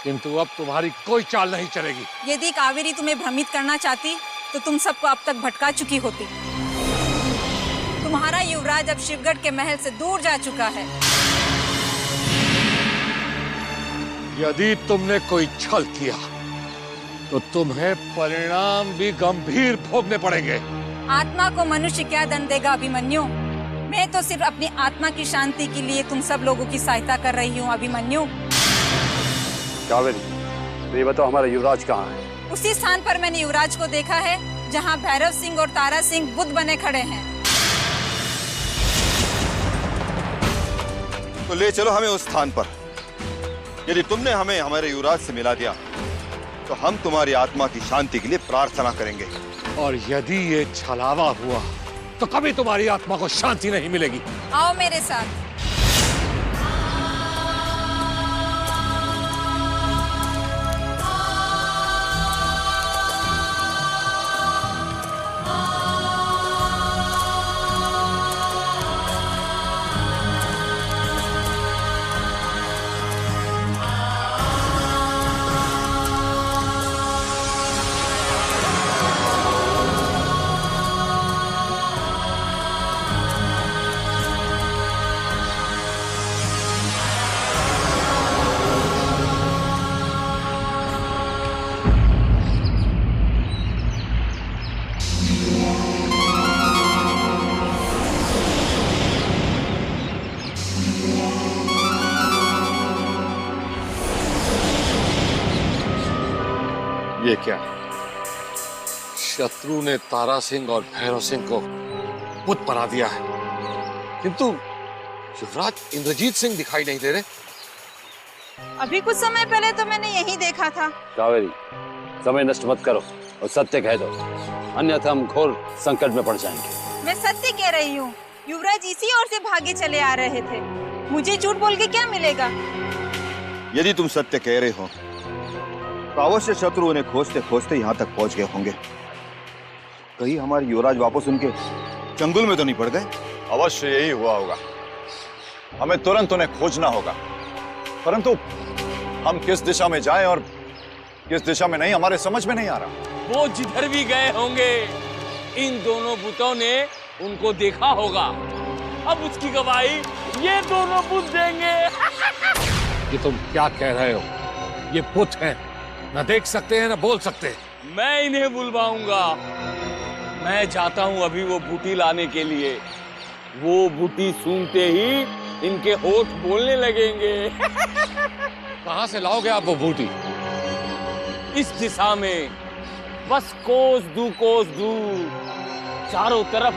किंतु अब तुम्हारी कोई चाल नहीं चलेगी। यदि कावेरी तुम्हें भ्रमित करना चाहती तो तुम सबको अब तक भटका चुकी होती। तुम्हारा युवराज अब शिवगढ़ के महल से दूर जा चुका है। यदि तुमने कोई छल किया तो तुम्हें परिणाम भी गंभीर भोगने पड़ेंगे। आत्मा को मनुष्य क्या दंड देगा अभिमन्यु? मैं तो सिर्फ अपनी आत्मा की शांति के लिए तुम सब लोगों की सहायता कर रही हूँ अभिमन्यु। कावेरी, तो ये बताओ हमारा युवराज कहाँ है? उसी स्थान पर मैंने युवराज को देखा है जहाँ भैरव सिंह और तारा सिंह बुद्ध बने खड़े हैं। तो ले चलो हमें उस स्थान पर। यदि तुमने हमें हमारे युवराज से मिला दिया तो हम तुम्हारी आत्मा की शांति के लिए प्रार्थना करेंगे। और यदि ये छलावा हुआ तो कभी तुम्हारी आत्मा को शांति नहीं मिलेगी। आओ मेरे साथ। ये क्या? शत्रु ने तारा सिंह और भैरव सिंह को बुद्ध बना दिया है, किंतु युवराज इंद्रजीत सिंह दिखाई नहीं दे रहे। अभी कुछ समय पहले तो मैंने यही देखा था। कावेरी, समय नष्ट मत करो और सत्य कह दो, अन्यथा हम घोर संकट में पड़ जाएंगे। मैं सत्य कह रही हूँ, युवराज इसी ओर से भागे चले आ रहे थे। मुझे झूठ बोल के क्या मिलेगा? यदि तुम सत्य कह रहे हो तो अवश्य शत्रु उन्हें खोजते खोजते यहाँ तक पहुंच गए होंगे। कहीं हमारे युवराज वापस उनके चंगुल में तो नहीं पड़ गए? अवश्य यही हुआ होगा। हमें तुरंत उन्हें खोजना होगा, परंतु हम किस दिशा में जाएं और किस दिशा में नहीं, हमारे समझ में नहीं आ रहा। वो जिधर भी गए होंगे इन दोनों बुतों ने उनको देखा होगा। अब उसकी गवाही ये दोनों बुत देंगे। ये तुम क्या कह रहे हो? ये बुत हैं, न देख सकते हैं न बोल सकते। मैं इन्हें बुलवाऊंगा। मैं जाता हूं अभी वो बूटी लाने के लिए। वो बूटी सूंघते ही इनके होठ बोलने लगेंगे। कहां से लाओगे आप वो बूटी? इस दिशा में, बस कोस दूर चारों तरफ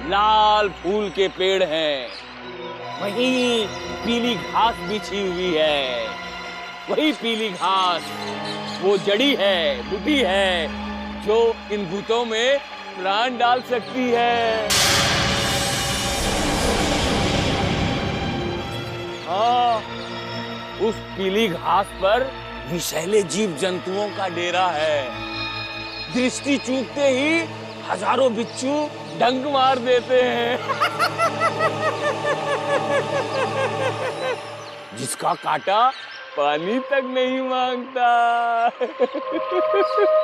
लाल फूल के पेड़ हैं। वहीं पीली घास बिछी हुई है। वही पीली घास वो जड़ी है, बूटी है, जो इन भूतों में प्राण डाल सकती है। हाँ, उस पीली घास पर विषैले जीव जंतुओं का डेरा है। दृष्टि चूकते ही हजारों बिच्छू डंक मार देते हैं। जिसका कांटा पानी तक नहीं मांगता।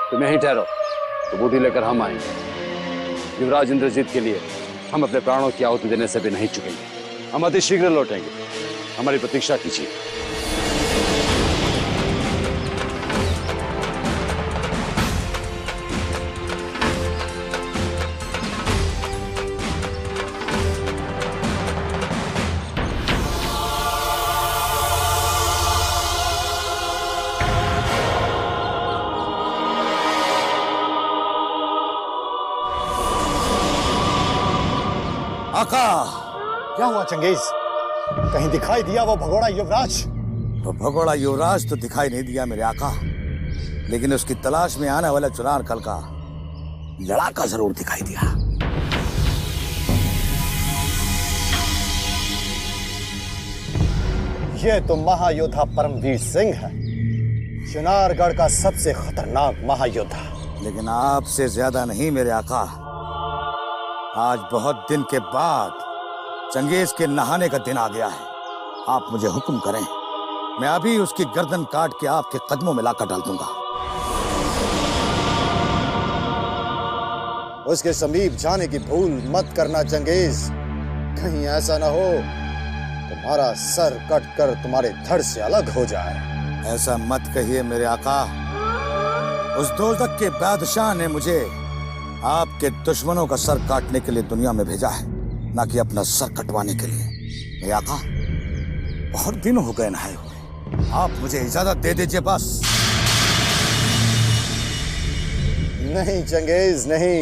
तुम यहीं ठहरो, तो बूटी लेकर हम आएंगे। युवराज इंद्रजीत के लिए हम अपने प्राणों की आहुति देने से भी नहीं चुकेंगे। हम अति शीघ्र लौटेंगे, हमारी प्रतीक्षा कीजिए। आका, क्या हुआ चंगेज? कहीं दिखाई दिया वो भगोड़ा युवराज? वो भगोड़ा युवराज तो दिखाई नहीं दिया मेरे आका, लेकिन उसकी तलाश में आने वाला चुनार कल का लड़ाका जरूर दिखाई दिया। ये तो महायोद्धा परमवीर सिंह है, चुनारगढ़ का सबसे खतरनाक महायोद्धा। लेकिन आपसे ज्यादा नहीं मेरे आका। आज बहुत दिन के बाद चंगेज के नहाने का दिन आ गया है। आप मुझे हुक्म करें, मैं अभी उसकी गर्दन काट के आपके कदमों में लाकर डाल दूंगा। उसके समीप जाने की भूल मत करना चंगेज। कहीं ऐसा ना हो तुम्हारा सर कट कर तुम्हारे धड़ से अलग हो जाए। ऐसा मत कहिए मेरे आका। उस दोज़ख के बादशाह ने मुझे आपके दुश्मनों का सर काटने के लिए दुनिया में भेजा है, ना कि अपना सर कटवाने के लिए। मेरे आका, बहुत दिन हो गए नहाए हुए, आप मुझे इजाजत दे दीजिए बस। नहीं चंगेज नहीं,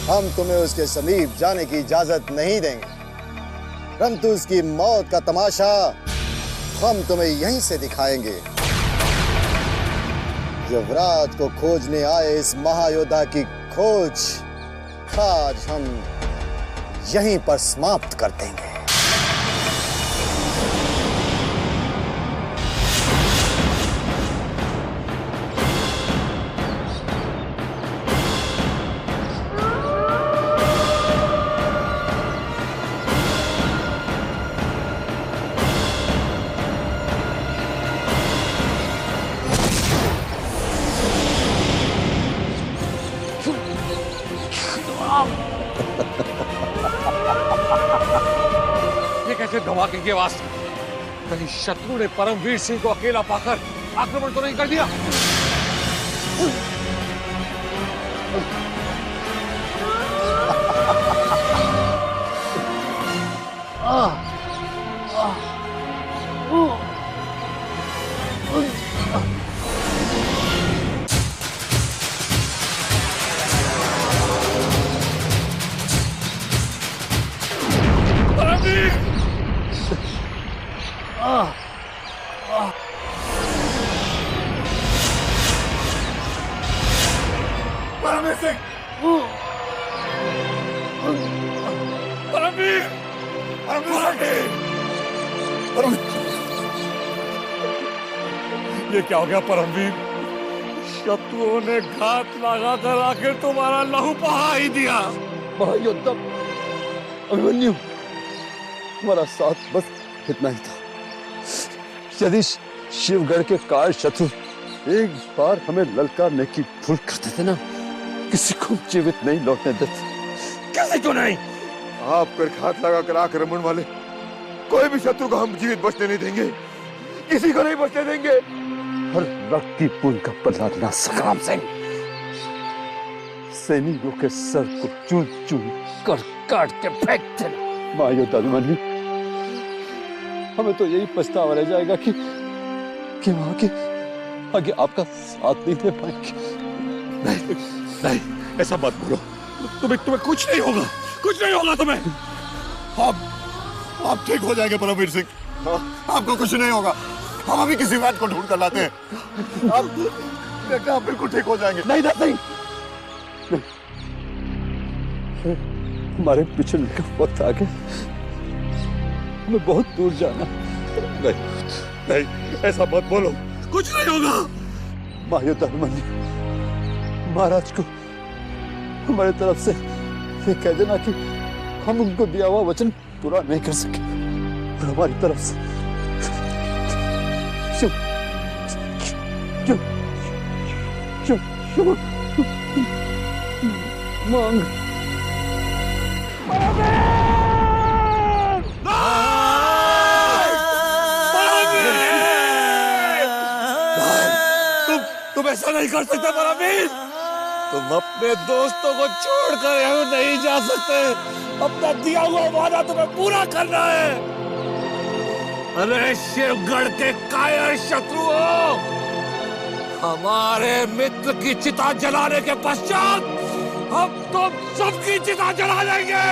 हम तुम्हें उसके समीप जाने की इजाजत नहीं देंगे, परंतु उसकी मौत का तमाशा हम तुम्हें यहीं से दिखाएंगे। युवराज को खोजने आए इस महायोद्धा की खोज आज हम यहीं पर समाप्त कर देंगे। ये कैसे धमाके की आवाज? कहीं शत्रु ने परमवीर सिंह को अकेला पाकर आक्रमण तो नहीं कर दिया? परमवीर सिंह! परमवीर! ये क्या हो गया परमवीर? शत्रुओं ने घात लगाकर आखिर तुम्हारा लहू बहा ही दिया। महायोद्धा अभिमन्यु, हमारा साथ बस इतना ही था। यदि शिवगढ़ के कार शत्रु एक बार हमें ललकारने की भूल कर देते ना, किसी को जीवित नहीं लौटने देते। किसी को नहीं। आप पर घात लगाकर आक्रमण वाले कोई भी शत्रु को हम जीवित बचने नहीं देंगे, किसी को नहीं बचने देंगे। और रक्त की बूंद का बदला लेना संग्राम सिंह। सैनिकों के सर को चून चून कर काट के फेंक देना। महायोद्धा अभिमन्यु, हमें तो यही पछतावा रह जाएगा कि वहां के आगे आपका साथ नहीं दे पाएंगे। नहीं, नहीं, ऐसा मत बोलो। तुम्हें कुछ नहीं होगा, कुछ नहीं होगा तुम्हें। आप ठीक हो जाएंगे परमवीर सिंह, आपको कुछ नहीं होगा। हम अभी किसी वैद्य को ढूंढ कर लाते हैं। आप बिल्कुल ठीक हो जाएंगे। नहीं नहीं, हमारे पिछड़ने का वक्त आ गया, हमें बहुत दूर जाना। नहीं, नहीं, ऐसा मत बोलो, कुछ नहीं होगा। महायोद्धा अभिमन्यु, महाराज को हमारे तरफ से ये कह देना कि हम उनको दिया हुआ वचन पूरा नहीं कर सके, और हमारी तरफ से मांग। तुम ऐसा नहीं कर सकते परमवीर। तुम अपने दोस्तों को छोड़कर यहाँ नहीं जा सकते। अपना दिया हुआ वादा तुम्हें पूरा करना है। अरे शिवगढ़ के कायर शत्रुओं, हमारे मित्र की चिता जलाने के पश्चात हम तुम सबकी चिता जला देंगे।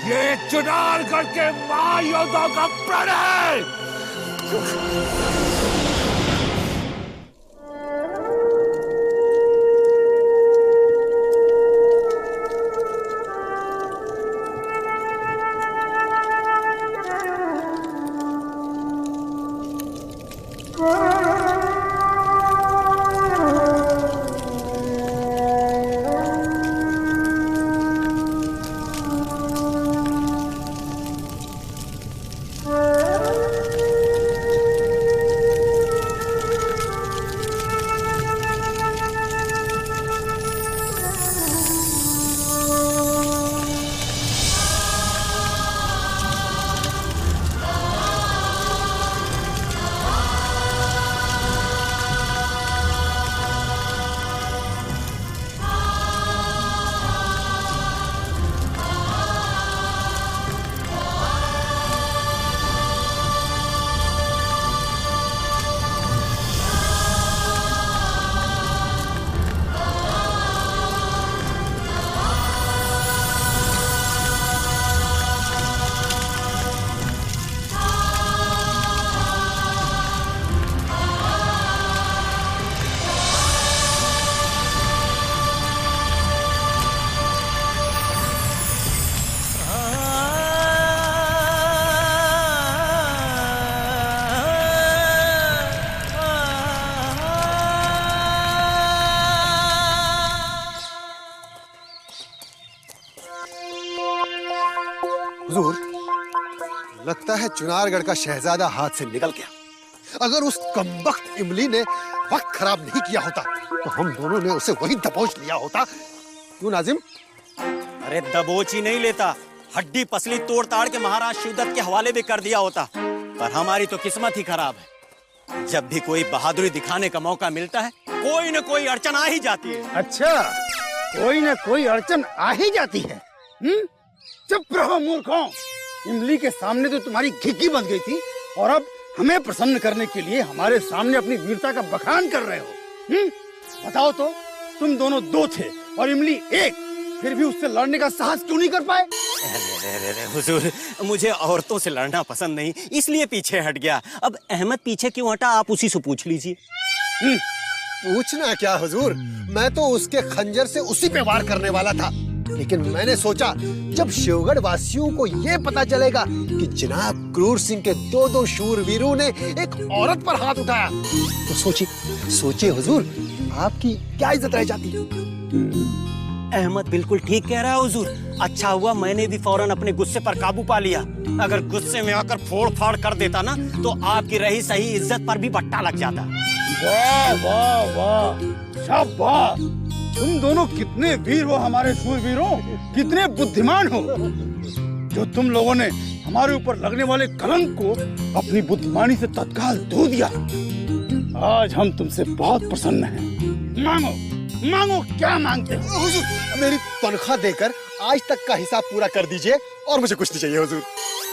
ये चुनारगढ़ के महायोद्धाओं का प्रण है। हुजूर, लगता है चुनारगढ़ का शहजादा हाथ से निकल गया। अगर उस कमबख्त इमली ने वक्त खराब नहीं किया होता तो हम दोनों ने उसे वही दबोच लिया होता। क्यों नाजिम? अरे दबोच ही नहीं लेता, हड्डी पसली तोड़ ताड़ के महाराज शिवदत्त के हवाले भी कर दिया होता। पर हमारी तो किस्मत ही खराब है। जब भी कोई बहादुरी दिखाने का मौका मिलता है, कोई न कोई अड़चन आ ही जाती है। अच्छा, कोई न कोई अड़चन आ ही जाती है। चुप रहो मूर्खों। इमली के सामने तो तुम्हारी घिग्गी बंध गई थी और अब हमें प्रसन्न करने के लिए हमारे सामने अपनी वीरता का बखान कर रहे हो। बताओ तो, तुम दोनों दो थे और इमली एक, फिर भी उससे लड़ने का साहस क्यों नहीं कर पाए? हुजूर, मुझे औरतों से लड़ना पसंद नहीं, इसलिए पीछे हट गया। अब अहमद पीछे क्यों हटा, आप उसी से पूछ लीजिए। पूछना क्या हुजूर, मैं तो उसके खंजर से उसी पे वार करने वाला था, लेकिन मैंने सोचा जब शिवगढ़ वासियों को ये पता चलेगा कि जनाब क्रूर सिंह के दो शूरवीरों ने एक औरत पर हाथ उठाया तो सोचिए हुजूर, आपकी क्या इज्जत रह जाती। अहमद बिल्कुल ठीक कह रहा है हुजूर। अच्छा हुआ मैंने भी फौरन अपने गुस्से पर काबू पा लिया। अगर गुस्से में आकर फोड़ फाड़ कर देता ना तो आपकी रही सही इज्जत पर भी बट्टा लग जाता। वाह वाह वाह, शाबाश। तुम दोनों कितने वीर हो हमारे शूरवीरों, कितने बुद्धिमान हो। जो तुम लोगों ने हमारे ऊपर लगने वाले कलंक को अपनी बुद्धिमानी से तत्काल धो दिया। आज हम तुमसे बहुत प्रसन्न हैं। मांगो मांगो, क्या मांगते हो? हुजूर, मेरी तनख्वाह देकर आज तक का हिसाब पूरा कर दीजिए और मुझे कुछ नहीं चाहिए हुजूर।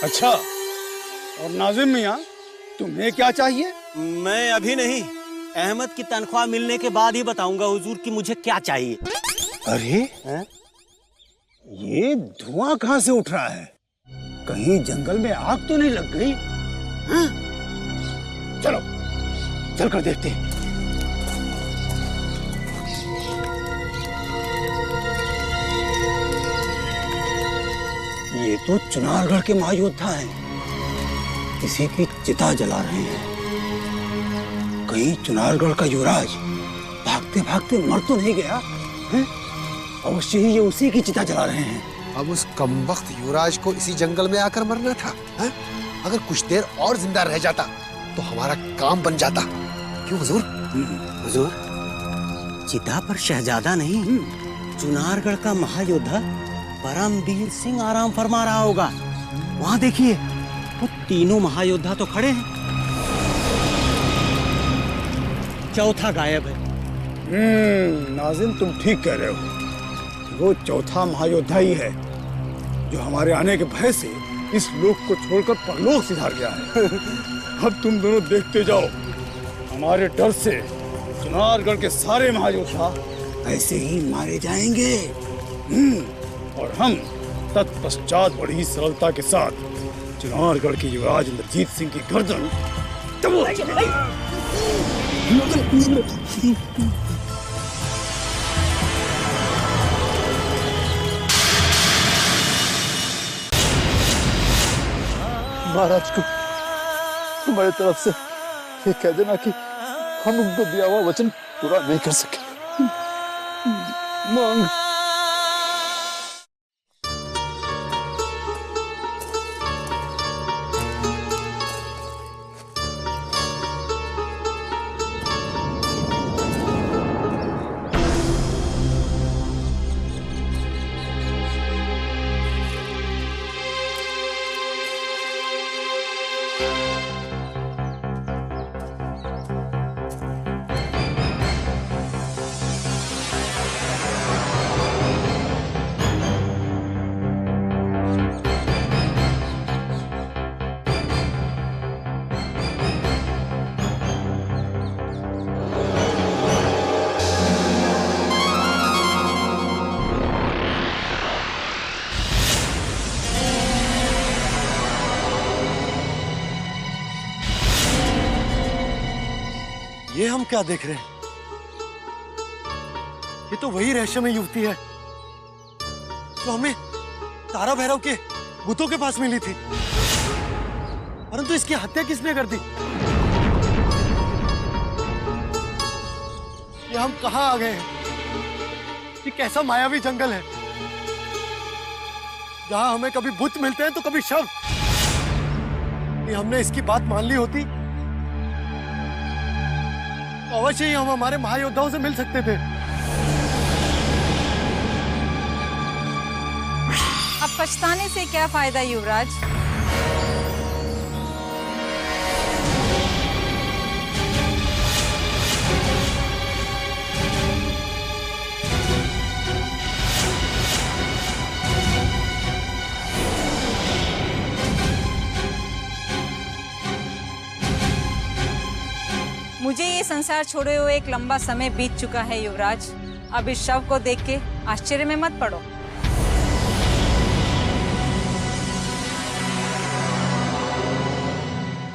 अच्छा, और नाजिम मियाँ, तुम्हें क्या चाहिए? मैं अभी नहीं, अहमद की तनख्वाह मिलने के बाद ही बताऊंगा हुजूर कि मुझे क्या चाहिए। अरे ये धुआं कहाँ से उठ रहा है? कहीं जंगल में आग तो नहीं लग गई? चलो चलकर देखते हैं। ये तो चुनारगढ़ के महायोद्धा हैं, किसी की चिता जला रहे हैं। कहीं चुनारगढ़ का युवराज भागते भागते मर तो नहीं गया? अवश्य ही ये उसी की चिता जला रहे हैं। अब उस कमबख्त युवराज को इसी जंगल में आकर मरना था। अगर कुछ देर और जिंदा रह जाता तो हमारा काम बन जाता। क्यों हुजूर? हुजूर, चिता पर शहजादा नहीं, चुनारगढ़ का महायोद्धा परमवीर सिंह आराम फरमा रहा होगा। वहां देखिए, वो तीनों महायोद्धा तो खड़े हैं, चौथा गायब है। नाजिम, तुम ठीक कह रहे हो। वो चौथा महायोद्धा ही है जो हमारे आने के भय से इस लोक को छोड़कर परलोक सिधार गया है। अब तुम दोनों देखते जाओ, हमारे डर से चुनारगढ़ के सारे महायोद्धा ऐसे ही मारे जाएंगे। और हम तत्पश्चात बड़ी सरलता के साथ चिनारगढ़ के युवराज इंद्रजीत सिंह की गर्दन दबोच महाराज को हमारी तरफ से ये कह देना कि हम उनको दिया हुआ वचन पूरा नहीं कर सके। मांग ये हम क्या देख रहे हैं? ये तो वही रहस्यमय युवती है जो हमें तारा भैरव के भूतों के पास मिली थी। परंतु इसकी हत्या किसने कर दी? ये हम कहां आ गए हैं? ये कैसा मायावी जंगल है जहां हमें कभी भूत मिलते हैं तो कभी शव। ये हमने इसकी बात मान ली होती अवश्य ही हम हमारे महायोद्धाओं से मिल सकते थे। अब पछताने से क्या फायदा युवराज? मुझे ये संसार छोड़े हुए एक लंबा समय बीत चुका है युवराज। अब इस शव को देख के आश्चर्य में मत पड़ो।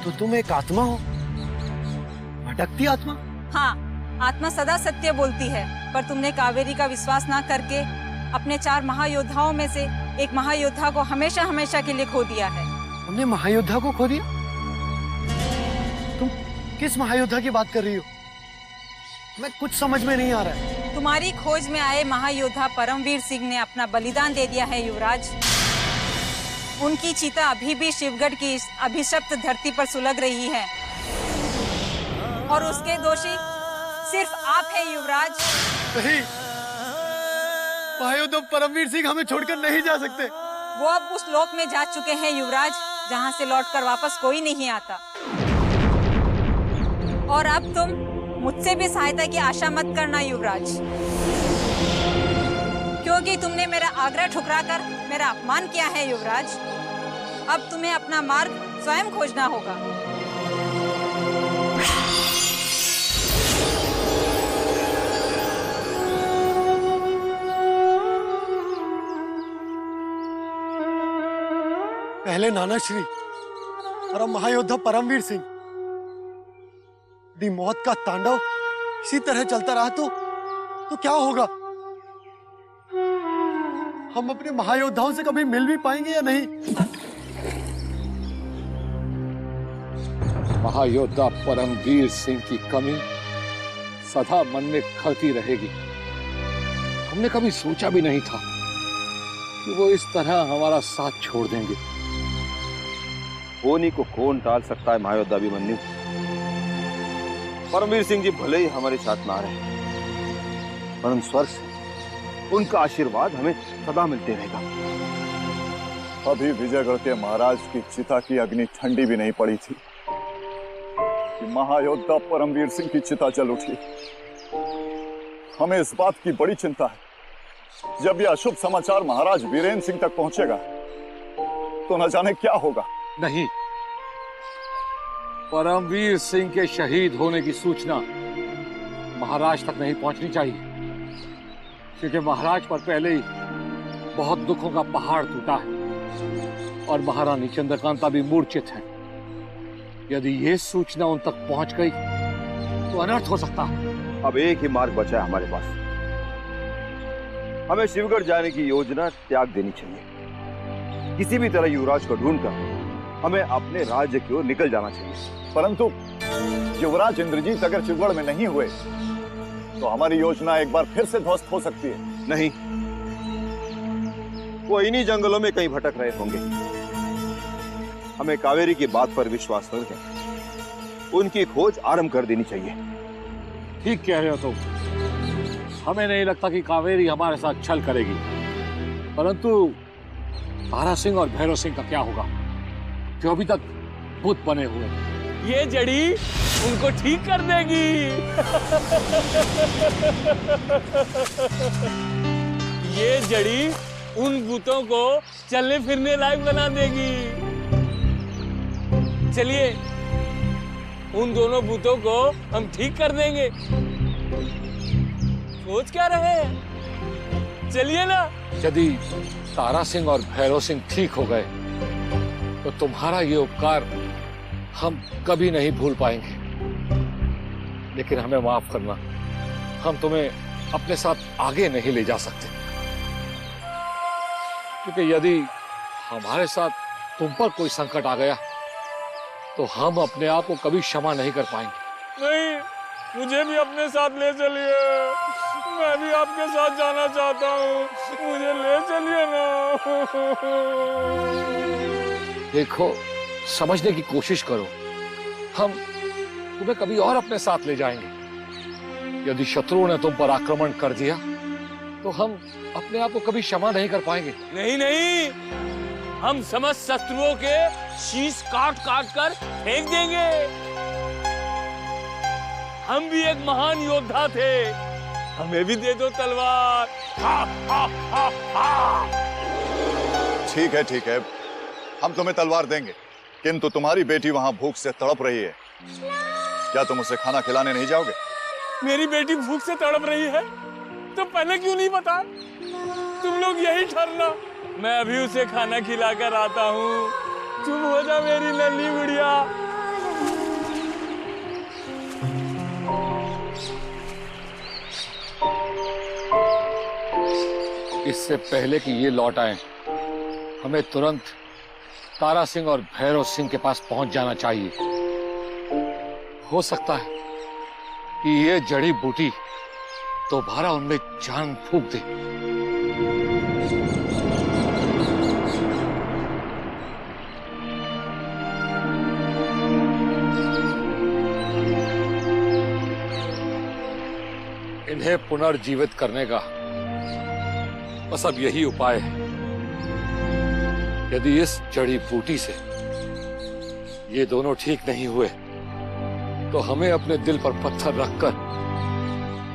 तो तुम एक आत्मा हो, भटकती आत्मा? हाँ, आत्मा सदा सत्य बोलती है, पर तुमने कावेरी का विश्वास ना करके अपने 4 महायोद्धाओं में से एक महायोद्धा को हमेशा हमेशा के लिए खो दिया है। हमने महायोद्धा को खो दिया? तुम किस महायोद्धा की बात कर रही हो? मैं कुछ समझ में नहीं आ रहा है। तुम्हारी खोज में आए महायोद्धा परमवीर सिंह ने अपना बलिदान दे दिया है युवराज। उनकी चिता अभी भी शिवगढ़ की इस अभिशप्त धरती पर सुलग रही है और उसके दोषी सिर्फ आप हैं युवराज। नहीं, महायोद्धा परमवीर सिंह हमें छोड़कर नहीं जा सकते। वो अब उस लोक में जा चुके हैं युवराज जहां से लौटकर वापस कोई नहीं आता। और अब तुम मुझसे भी सहायता की आशा मत करना युवराज, क्योंकि तुमने मेरा आग्रह ठुकराकर मेरा अपमान किया है युवराज। अब तुम्हें अपना मार्ग स्वयं खोजना होगा। पहले नाना श्री और अब महायोद्धा परमवीर सिंह। दी मौत का तांडव इसी तरह चलता रहा तो क्या होगा? हम अपने महायोद्धाओं से कभी मिल भी पाएंगे या नहीं? महायोद्धा परमवीर सिंह की कमी सदा मन में खलती रहेगी। हमने कभी सोचा भी नहीं था कि वो इस तरह हमारा साथ छोड़ देंगे। होनी को कौन टाल सकता है महायोद्धा अभिमन्यु? परमवीर सिंह जी भले ही हमारे साथ ना रहे, परंतु स्वर्ग से उनका आशीर्वाद हमें सदा मिलते रहेगा। अभी विजयगढ़ के महाराज की चिता की अग्नि ठंडी भी नहीं पड़ी थी कि महायोद्धा परमवीर सिंह की चिता जल उठी। हमें इस बात की बड़ी चिंता है, जब यह अशुभ समाचार महाराज वीरेंद्र सिंह तक पहुंचेगा तो न जाने क्या होगा। नहीं, परमवीर सिंह के शहीद होने की सूचना महाराज तक नहीं पहुंचनी चाहिए, क्योंकि महाराज पर पहले ही बहुत दुखों का पहाड़ टूटा है और महारानी चंद्रकांता भी मूर्छित है। यदि ये सूचना उन तक पहुंच गई तो अनर्थ हो सकता है। अब एक ही मार्ग बचा है हमारे पास। हमें शिवगढ़ जाने की योजना त्याग देनी चाहिए। किसी भी तरह युवराज को ढूंढकर हमें अपने राज्य की ओर निकल जाना चाहिए। परंतु युवराज इंद्रजीत अगर शिवगढ़ में नहीं हुए तो हमारी योजना एक बार फिर से ध्वस्त हो सकती है। नहीं, वो इन्हीं जंगलों में कहीं भटक रहे होंगे। हमें कावेरी की बात पर विश्वास करके उनकी खोज आरंभ कर देनी चाहिए। ठीक कह रहे हो तुम। हमें नहीं लगता कि कावेरी हमारे साथ छल करेगी, परंतु तारा सिंह और भैरव सिंह का क्या होगा, जो अभी तक बुत बने हुए। ये जड़ी उनको ठीक कर देगी। ये जड़ी उन भूतों को चलने फिरने लायक बना देगी। चलिए, उन दोनों भूतों को हम ठीक कर देंगे। सोच क्या रहे हैं? चलिए ना। यदि तारा सिंह और भैरव सिंह ठीक हो गए तो तुम्हारा ये उपकार हम कभी नहीं भूल पाएंगे। लेकिन हमें माफ करना, हम तुम्हें अपने साथ आगे नहीं ले जा सकते, क्योंकि यदि हमारे साथ तुम पर कोई संकट आ गया तो हम अपने आप को कभी क्षमा नहीं कर पाएंगे। नहीं, मुझे भी अपने साथ ले चलिए। मैं भी आपके साथ जाना चाहता हूँ। मुझे ले चलिए ना। देखो, समझने की कोशिश करो। हम तुम्हें कभी और अपने साथ ले जाएंगे। यदि शत्रुओं ने तुम पर आक्रमण कर दिया तो हम अपने आप को कभी क्षमा नहीं कर पाएंगे। नहीं नहीं, हम समस्त शत्रुओं के शीश काट काट कर फेंक देंगे। हम भी एक महान योद्धा थे। हमें भी दे दो तलवार। हा, हा, हा, हा। ठीक है, ठीक है, हम तुम्हें तलवार देंगे, किंतु तुम्हारी बेटी वहां भूख से तड़प रही है। क्या तुम उसे खाना खिलाने नहीं जाओगे? मेरी बेटी भूख से तड़प रही है तो पहले क्यों नहीं बताया? तुम लोग यही ठहरना, मैं अभी उसे खाना खिलाकर आता हूँ। चुप हो जा मेरी नन्ही गुड़िया। इससे पहले कि ये लौट आए, हमें तुरंत तारा सिंह और भैरव सिंह के पास पहुंच जाना चाहिए। हो सकता है कि ये जड़ी बूटी दोबारा उनमें जान फूंक दे। इन्हें पुनर्जीवित करने का बस अब यही उपाय है। यदि इस जड़ी बूटी से ये दोनों ठीक नहीं हुए तो हमें अपने दिल पर पत्थर रखकर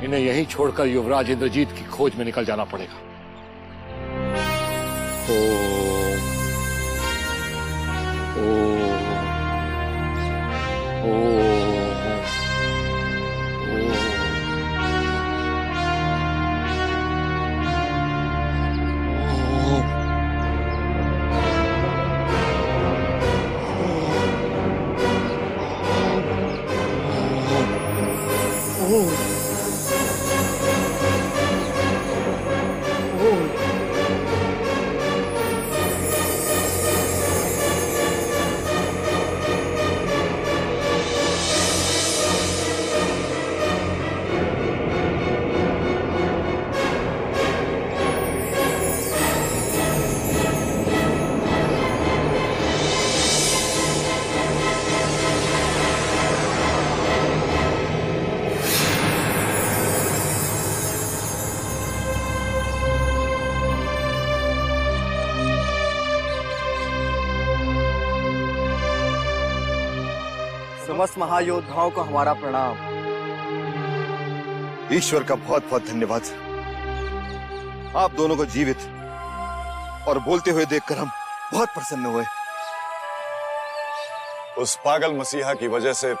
इन्हें यहीं छोड़कर युवराज इंद्रजीत की खोज में निकल जाना पड़ेगा। समस्त महायोद्धाओं को हमारा प्रणाम। ईश्वर का बहुत बहुत धन्यवाद। आप दोनों को जीवित और बोलते हुए देखकर हम बहुत प्रसन्न हुए। उस पागल मसीहा की वजह से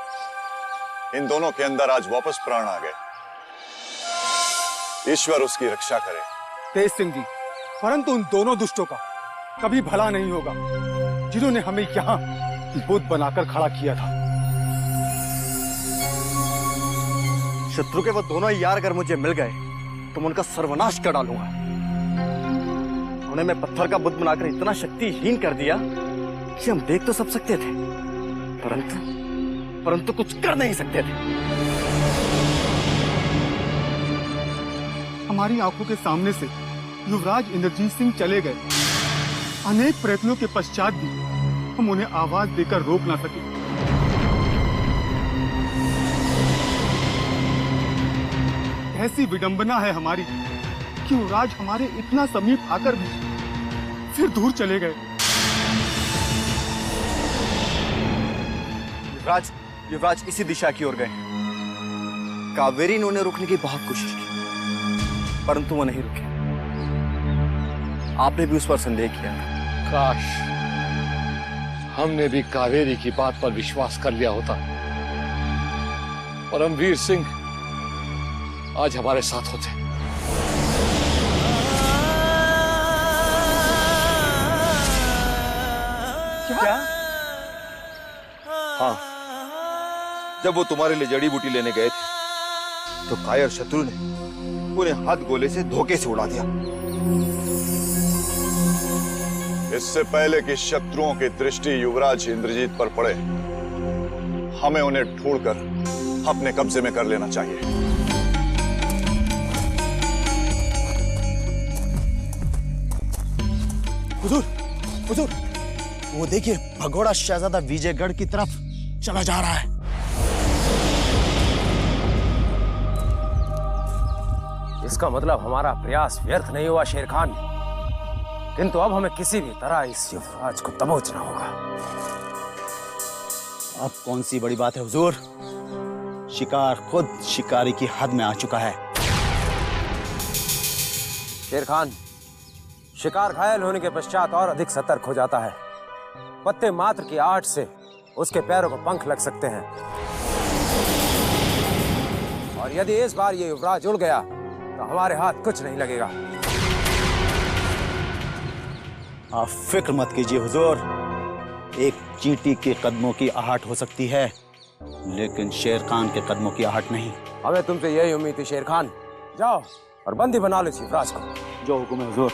इन दोनों के अंदर आज वापस प्राण आ गए। ईश्वर उसकी रक्षा करे। तेज सिंह जी, परंतु उन दोनों दुष्टों का कभी भला नहीं होगा जिन्होंने हमें यहाँ बुद्ध बनाकर खड़ा किया था। शत्रु के वो दोनों यार अगर मुझे मिल गए तो मैं उनका सर्वनाश कर डालूंगा। उन्हें मैं पत्थर का बुद्ध बनाकर इतना शक्तिहीन कर दिया कि हम देख तो सब सकते थे परंतु कुछ कर नहीं सकते थे। हमारी आंखों के सामने से युवराज इंद्रजीत सिंह चले गए। अनेक प्रयत्नों के पश्चात भी हम उन्हें आवाज देकर रोक ना सके। ऐसी विडंबना है हमारी कि युवराज हमारे इतना समीप आकर भी फिर दूर चले गए। युवराज इसी दिशा की ओर गए। कावेरी ने उन्हें रोकने की बहुत कोशिश की परंतु वो नहीं रुके। आपने भी उस पर संदेह किया। काश हमने भी कावेरी की बात पर विश्वास कर लिया होता। परमवीर सिंह आज हमारे साथ होते। क्या? हाँ, जब वो तुम्हारे लिए जड़ी बूटी लेने गए थे तो कायर शत्रु ने उन्हें हाथ गोले से धोखे से उड़ा दिया। इससे पहले कि शत्रुओं की दृष्टि युवराज इंद्रजीत पर पड़े, हमें उन्हें ढूंढकर अपने कब्जे में कर लेना चाहिए। हुजूर, हुजूर, वो देखिए भगोड़ा शहजादा विजयगढ़ की तरफ चला जा रहा है। इसका मतलब हमारा प्रयास व्यर्थ नहीं हुआ शेर खान, किंतु अब हमें किसी भी तरह इस युवराज को दबोचना होगा। अब कौन सी बड़ी बात है हुजूर, शिकार खुद शिकारी की हद में आ चुका है। शेर खान, शिकार घायल होने के पश्चात और अधिक सतर्क हो जाता है। पत्ते मात्र की आहट से उसके पैरों को पंख लग सकते हैं, और यदि इस बार ये युवराज उड़ गया तो हमारे हाथ कुछ नहीं लगेगा। आप फिक्र मत कीजिए हुजूर, एक चींटी के कदमों की आहट हो सकती है लेकिन शेर खान के कदमों की आहट नहीं। हमें तुमसे यही उम्मीद थी शेर खान। जाओ और बंदी बना लो इस युवराज को। जो हुक्म है हुजूर।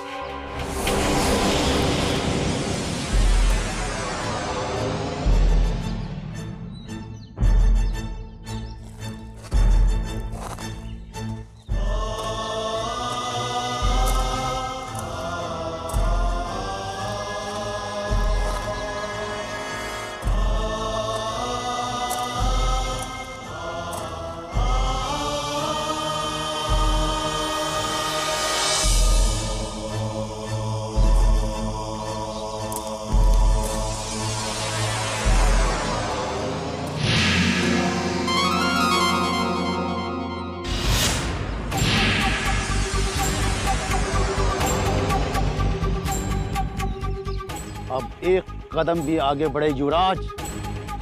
अब एक कदम भी आगे बढ़े युवराज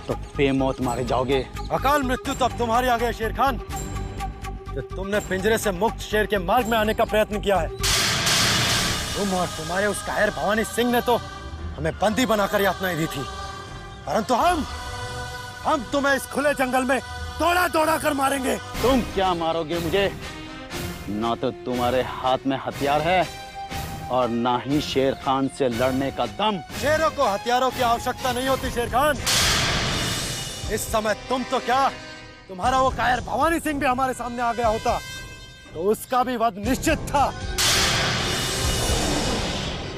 तो बेमौत मारे जाओगे। अकाल मृत्यु तो अब तुम्हारे आगे है शेर खान। जो तुमने पिंजरे से मुक्त शेर के मार्ग में आने का प्रयत्न किया है, तुम और तुम्हारे उस कायर भवानी सिंह ने तो हमें बंदी बनाकर यातनाएं दी थी, परंतु हम तुम्हें इस खुले जंगल में दौड़ा दौड़ा कर मारेंगे। तुम क्या मारोगे मुझे? ना तो तुम्हारे हाथ में हथियार है और ना ही शेर खान से लड़ने का दम। शेरों को हथियारों की आवश्यकता नहीं होती शेर खान। इस समय तुम तो क्या, तुम्हारा वो कायर भवानी सिंह भी हमारे सामने आ गया होता तो उसका भी वध निश्चित था।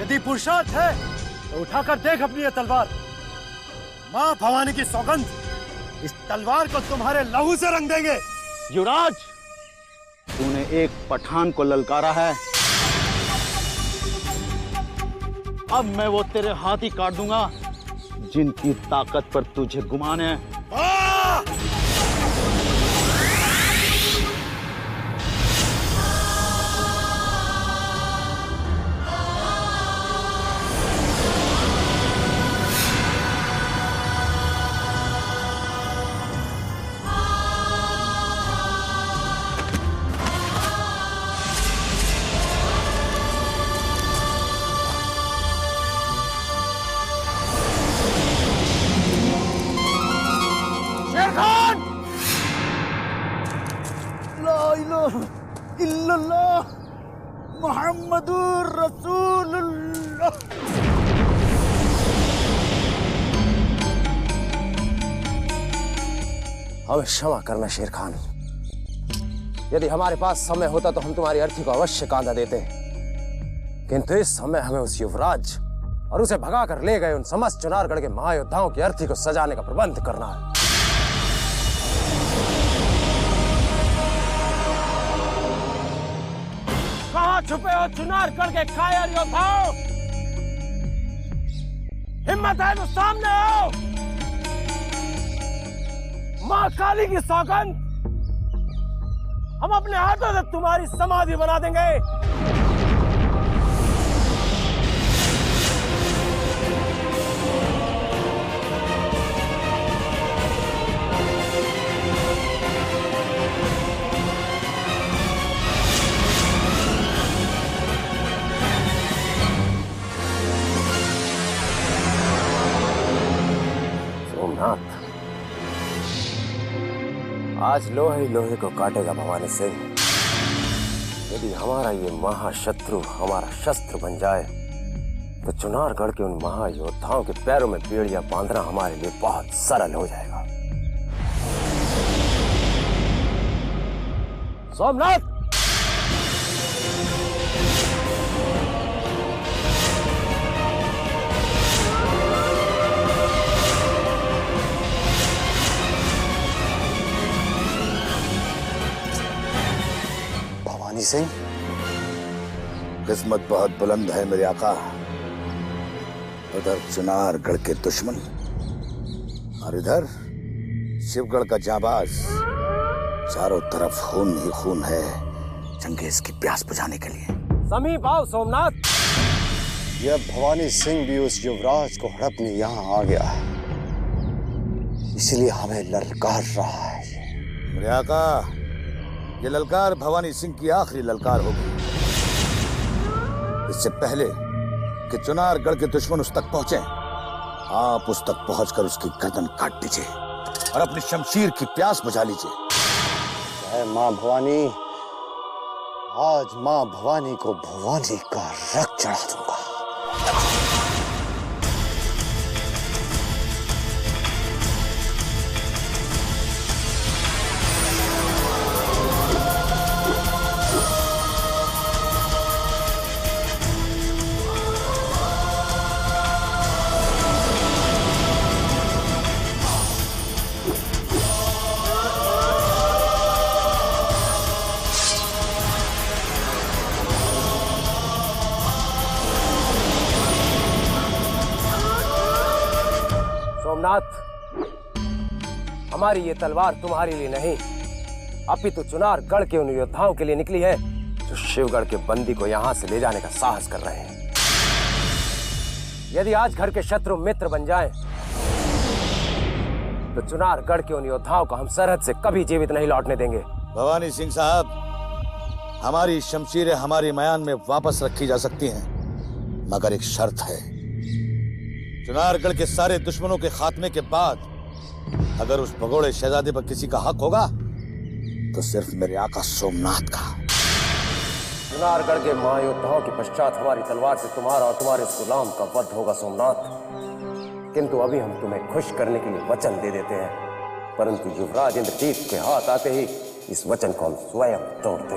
यदि पुरुषार्थ है तो उठाकर देख अपनी ये तलवार। मां भवानी की सौगंध, इस तलवार को तुम्हारे लहू से रंग देंगे। युवराज, तूने एक पठान को ललकारा है, अब मैं वो तेरे हाथ ही काट दूंगा जिनकी ताकत पर तुझे गुमान है। इल्लल्लाह मुहम्मदुर रसूलुल्लाह। हमें क्षमा करना शेर खान। यदि हमारे पास समय होता तो हम तुम्हारी अर्थी को अवश्य कांधा देते, किंतु इस समय हमें उस युवराज और उसे भगा कर ले गए उन समस्त चुनारगढ़ के महायोद्धाओं की अर्थी को सजाने का प्रबंध करना है। कहां छुपे हो चुनारगढ़ के कायर योद्धाओ? हिम्मत है तो सामने आओ। मां काली की सौगंध, हम अपने हाथों से तुम्हारी समाधि बना देंगे। सोमनाथ, आज लोहे ही लोहे को काटेगा भवानी सिंह। यदि हमारा ये महाशत्रु हमारा शस्त्र बन जाए तो चुनारगढ़ के उन महायोद्धाओं के पैरों में बेड़ियां बांधना हमारे लिए बहुत सरल हो जाएगा। सोमनाथ, सिंह, किस्मत बहुत बुलंद है मेरे आका। उधर चुनारगढ़ के दुश्मन और इधर शिवगढ़ का जाबाज, चारों तरफ खून ही खून है चंगेज की प्यास बुझाने के लिए। समीप आओ सोमनाथ। यह भवानी सिंह भी उस युवराज को हड़पने यहाँ आ गया है, इसलिए हमें ललकार रहा है। मेरे आका, ये ललकार भवानी सिंह की आखिरी ललकार होगी। इससे पहले कि चुनारगढ़ के दुश्मन उस तक पहुंचे, आप उस तक पहुंचकर उसकी गर्दन काट दीजिए और अपनी शमशीर की प्यास बुझा लीजिए। मां भवानी, आज मां भवानी को भवानी का रक्त चढ़ा दूंगा। सोमनाथ, हमारी ये तलवार तुम्हारे लिए नहीं, अपितु चुनारगढ़ के उन योद्धाओं के लिए निकली है जो शिवगढ़ के बंदी को यहां से ले जाने का साहस कर रहे हैं। यदि आज घर के शत्रु मित्र बन जाएं, तो चुनारगढ़ के उन योद्धाओं को हम सरहद से कभी जीवित नहीं लौटने देंगे। भवानी सिंह साहब, हमारी शमशीरें हमारी मयान में वापस रखी जा सकती हैं, मगर एक शर्त है। चुनारगढ़ के सारे दुश्मनों के खात्मे के बाद अगर उस भगोड़े शहजादे पर किसी का हक होगा तो सिर्फ मेरे आका सोमनाथ का। चुनारगढ़ के महायोद्धाओं के पश्चात हमारी तलवार से तुम्हारा और तुम्हारे इस गुलाम का वध होगा सोमनाथ। किंतु अभी हम तुम्हें खुश करने के लिए वचन दे देते हैं, परंतु युवराज इंद्रजीत के हाथ आते ही इस वचन को हम स्वयं तोड़ते हैं।